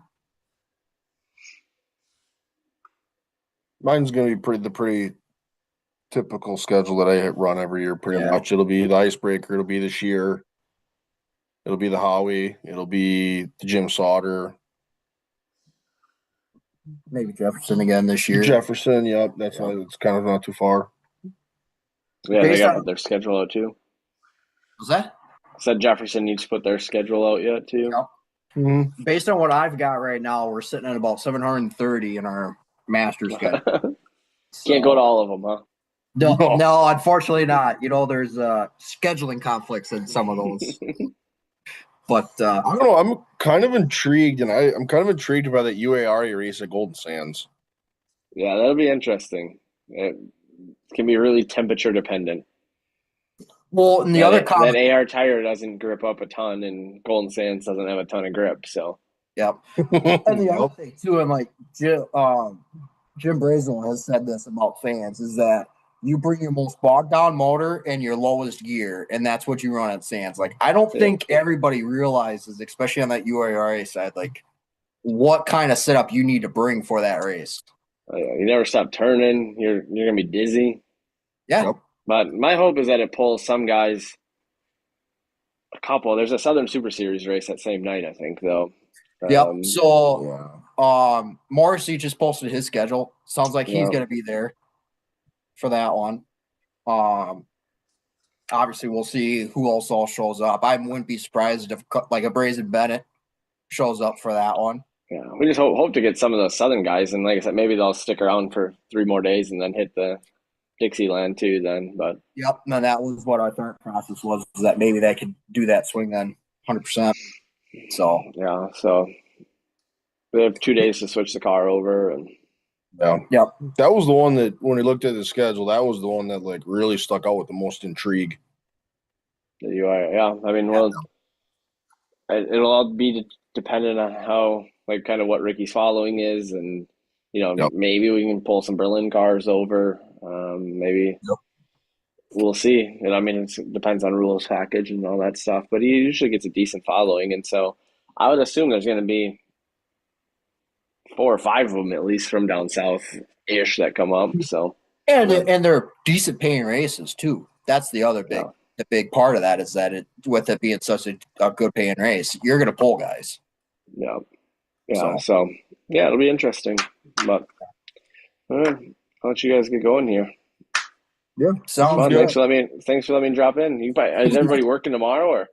Speaker 1: Mine's going to be pretty typical schedule that I run every year, pretty much. It'll be the Icebreaker. It'll be the Sheer. It'll be the Howie. It'll be the Jim Sauter.
Speaker 2: Maybe Jefferson again this year.
Speaker 1: Jefferson, yep. It's kind of not too far.
Speaker 3: Yeah, they got to put their schedule out too.
Speaker 2: Was that?
Speaker 3: Said Jefferson needs to put their schedule out yet too.
Speaker 2: Yep. Mm-hmm. Based on what I've got right now, we're sitting at about 730 in our master schedule.
Speaker 3: Can't go to all of them, huh?
Speaker 2: No, unfortunately not. There's scheduling conflicts in some of those. But
Speaker 1: I don't know. I'm kind of intrigued, and I'm kind of intrigued by that UARA race at Golden Sands.
Speaker 3: Yeah, that'll be interesting. It can be really temperature dependent.
Speaker 2: Well, and
Speaker 3: that AR tire doesn't grip up a ton, and Golden Sands doesn't have a ton of grip. So,
Speaker 2: yep. And the other thing too, and like Jim Brazel has said this about fans, is that you bring your most bogged down motor and your lowest gear, and that's what you run at Sands. Like, I don't think everybody realizes, especially on that UARA side, like what kind of setup you need to bring for that race.
Speaker 3: You never stop turning. You're gonna be dizzy.
Speaker 2: Yeah. Yep.
Speaker 3: But my hope is that it pulls some guys. A couple. There's a Southern Super Series race that same night, I think, though.
Speaker 2: Yep. Morrissey just posted his schedule. Sounds like he's going to be there for that one. Obviously, we'll see who else all shows up. I wouldn't be surprised if like a Brazen Bennett shows up for that one.
Speaker 3: Yeah, we just hope to get some of those Southern guys, and like I said, maybe they'll stick around for 3 more days and then hit the Dixieland too. Then, but
Speaker 2: yep, no, that was what our thought process was, that maybe they could do that swing then, 100%. So
Speaker 3: yeah, so we have 2 days to switch the car over, and
Speaker 2: yep,
Speaker 1: that was the one that when we looked at the schedule, that was the one that like really stuck out with the most intrigue.
Speaker 3: I mean, well, it'll all be dependent on how, like, kind of what Ricky's following is, and maybe we can pull some Berlin cars over. Maybe we'll see. And I mean, it depends on rules package and all that stuff, but he usually gets a decent following, and so I would assume there's going to be 4 or 5 of them at least from down south ish that come up. So
Speaker 2: and they're decent paying races too. That's the other big part of that, is that with it being such a good paying race, you're going to pull guys.
Speaker 3: Yeah. So it'll be interesting. But all right, I'll let you guys get going here.
Speaker 2: Yeah, sounds good.
Speaker 3: Thanks for letting me drop in. Is everybody working tomorrow, or?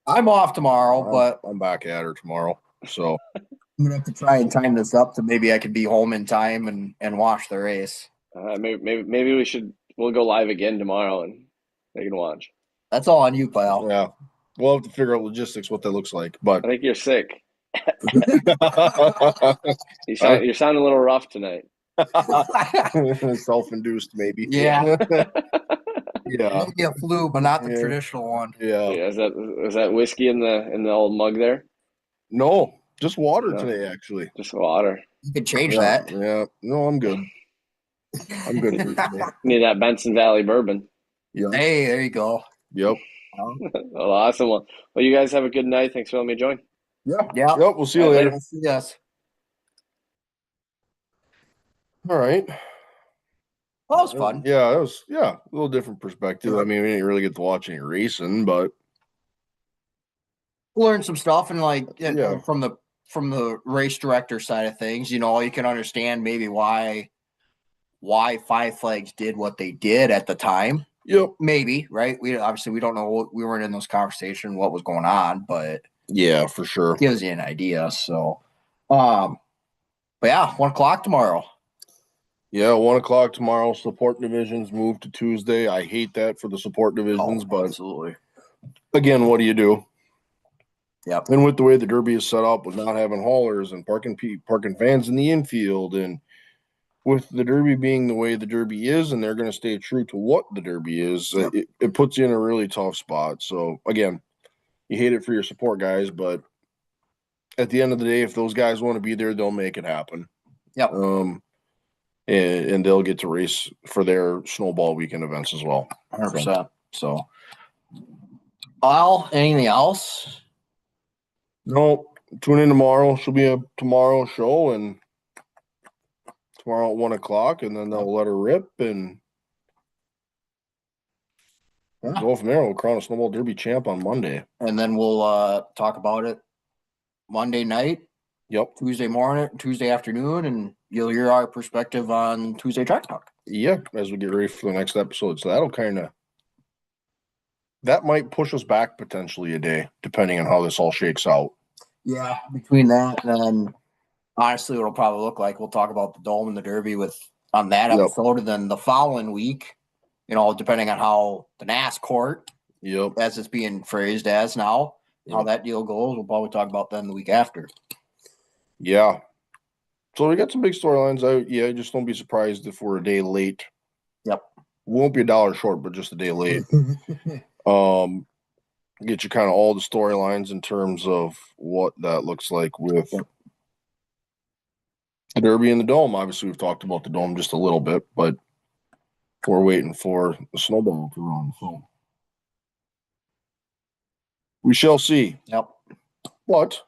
Speaker 2: I'm off tomorrow, but
Speaker 1: I'm back at her tomorrow. So
Speaker 2: I'm gonna have to try and time this up to maybe I could be home in time and watch the race.
Speaker 3: Maybe we'll go live again tomorrow and they can watch.
Speaker 2: That's all on you, pal.
Speaker 1: Yeah, we'll have to figure out logistics, what that looks like. But
Speaker 3: I think you're sick. You're sounding a little rough tonight.
Speaker 1: Self-induced, maybe.
Speaker 2: Yeah.
Speaker 1: Yeah.
Speaker 2: Maybe a flu, but not the
Speaker 1: Yeah.
Speaker 2: traditional one.
Speaker 1: Yeah.
Speaker 3: Yeah, is that whiskey in the old mug there?
Speaker 1: No, just water
Speaker 3: No.
Speaker 1: today, actually.
Speaker 3: Just water.
Speaker 2: You could change
Speaker 1: Yeah.
Speaker 2: that.
Speaker 1: Yeah. No, I'm good. I'm good for today.
Speaker 3: Need that Benson Valley bourbon.
Speaker 1: Yeah.
Speaker 2: Hey, there you go.
Speaker 1: Yep.
Speaker 3: Well, awesome. Well, you guys have a good night. Thanks for letting me join.
Speaker 1: Yeah.
Speaker 2: Yeah.
Speaker 1: Yep. We'll see you
Speaker 3: All right,
Speaker 1: later.
Speaker 2: Yes.
Speaker 1: All right.
Speaker 2: That was fun.
Speaker 1: Yeah, that was a little different perspective.
Speaker 2: Yeah.
Speaker 1: I mean, we didn't really get to watch any racing, but
Speaker 2: Learn some stuff and
Speaker 1: Yeah.
Speaker 2: from the race director side of things, you can understand maybe why Five Flags did what they did at the time.
Speaker 1: Yep.
Speaker 2: Maybe, right? We don't know, we weren't in those conversations, what was going on, but
Speaker 1: Yeah, for sure.
Speaker 2: gives you an idea. So, but yeah, 1:00 tomorrow.
Speaker 1: Yeah, 1:00 tomorrow. Support divisions move to Tuesday. I hate that for the support divisions, but
Speaker 2: absolutely.
Speaker 1: again, what do you do?
Speaker 2: Yep.
Speaker 1: And with the way the Derby is set up, with not having haulers and parking fans in the infield, and with the Derby being the way the Derby is, and they're going to stay true to what the Derby is,
Speaker 2: Yep.
Speaker 1: it puts you in a really tough spot. So again, you hate it for your support guys, but at the end of the day, if those guys want to be there, they'll make it happen.
Speaker 2: Yep.
Speaker 1: And they'll get to race for their Snowball weekend events as well.
Speaker 2: 100%. So, Al, anything else?
Speaker 1: No, tune in tomorrow. She'll be a tomorrow show, and tomorrow at 1:00, and then they'll let her rip and go from there. We'll crown a Snowball Derby champ on Monday.
Speaker 2: And then we'll talk about it Monday night.
Speaker 1: Yep.
Speaker 2: Tuesday morning, Tuesday afternoon, and you'll hear our perspective on Tuesday Track Talk.
Speaker 1: Yeah, as we get ready for the next episode. So that might push us back potentially a day, depending on how this all shakes out.
Speaker 2: Yeah, between that and then honestly, it'll probably look like we'll talk about the Dome and the Derby on that episode, and then the following week, depending on how the NASCAR, as it's being phrased as now, how that deal goes, we'll probably talk about then the week after.
Speaker 1: Yeah. So we got some big storylines out. Yeah, just don't be surprised if we're a day late.
Speaker 2: Yep.
Speaker 1: We won't be $1 short, but just a day late. Get you kind of all the storylines in terms of what that looks like with the Derby and the Dome. Obviously, we've talked about the Dome just a little bit, but we're waiting for the Snowball to run. So we shall see.
Speaker 2: Yep.
Speaker 1: But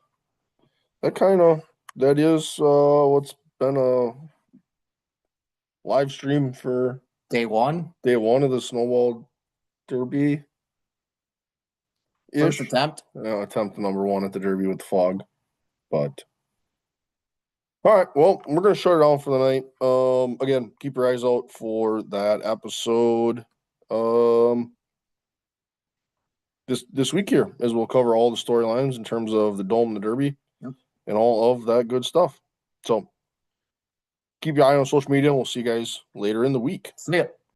Speaker 1: that is what's been a live stream for
Speaker 2: day one
Speaker 1: of the Snowball Derby.
Speaker 2: First attempt.
Speaker 1: Attempt number 1 at the Derby with the fog. But all right, well, we're gonna shut it down for the night. Again, keep your eyes out for that episode. This week here, as we'll cover all the storylines in terms of the Dome and the Derby, and all of that good stuff. So keep your eye on social media, and we'll see you guys later in the week.
Speaker 2: See ya.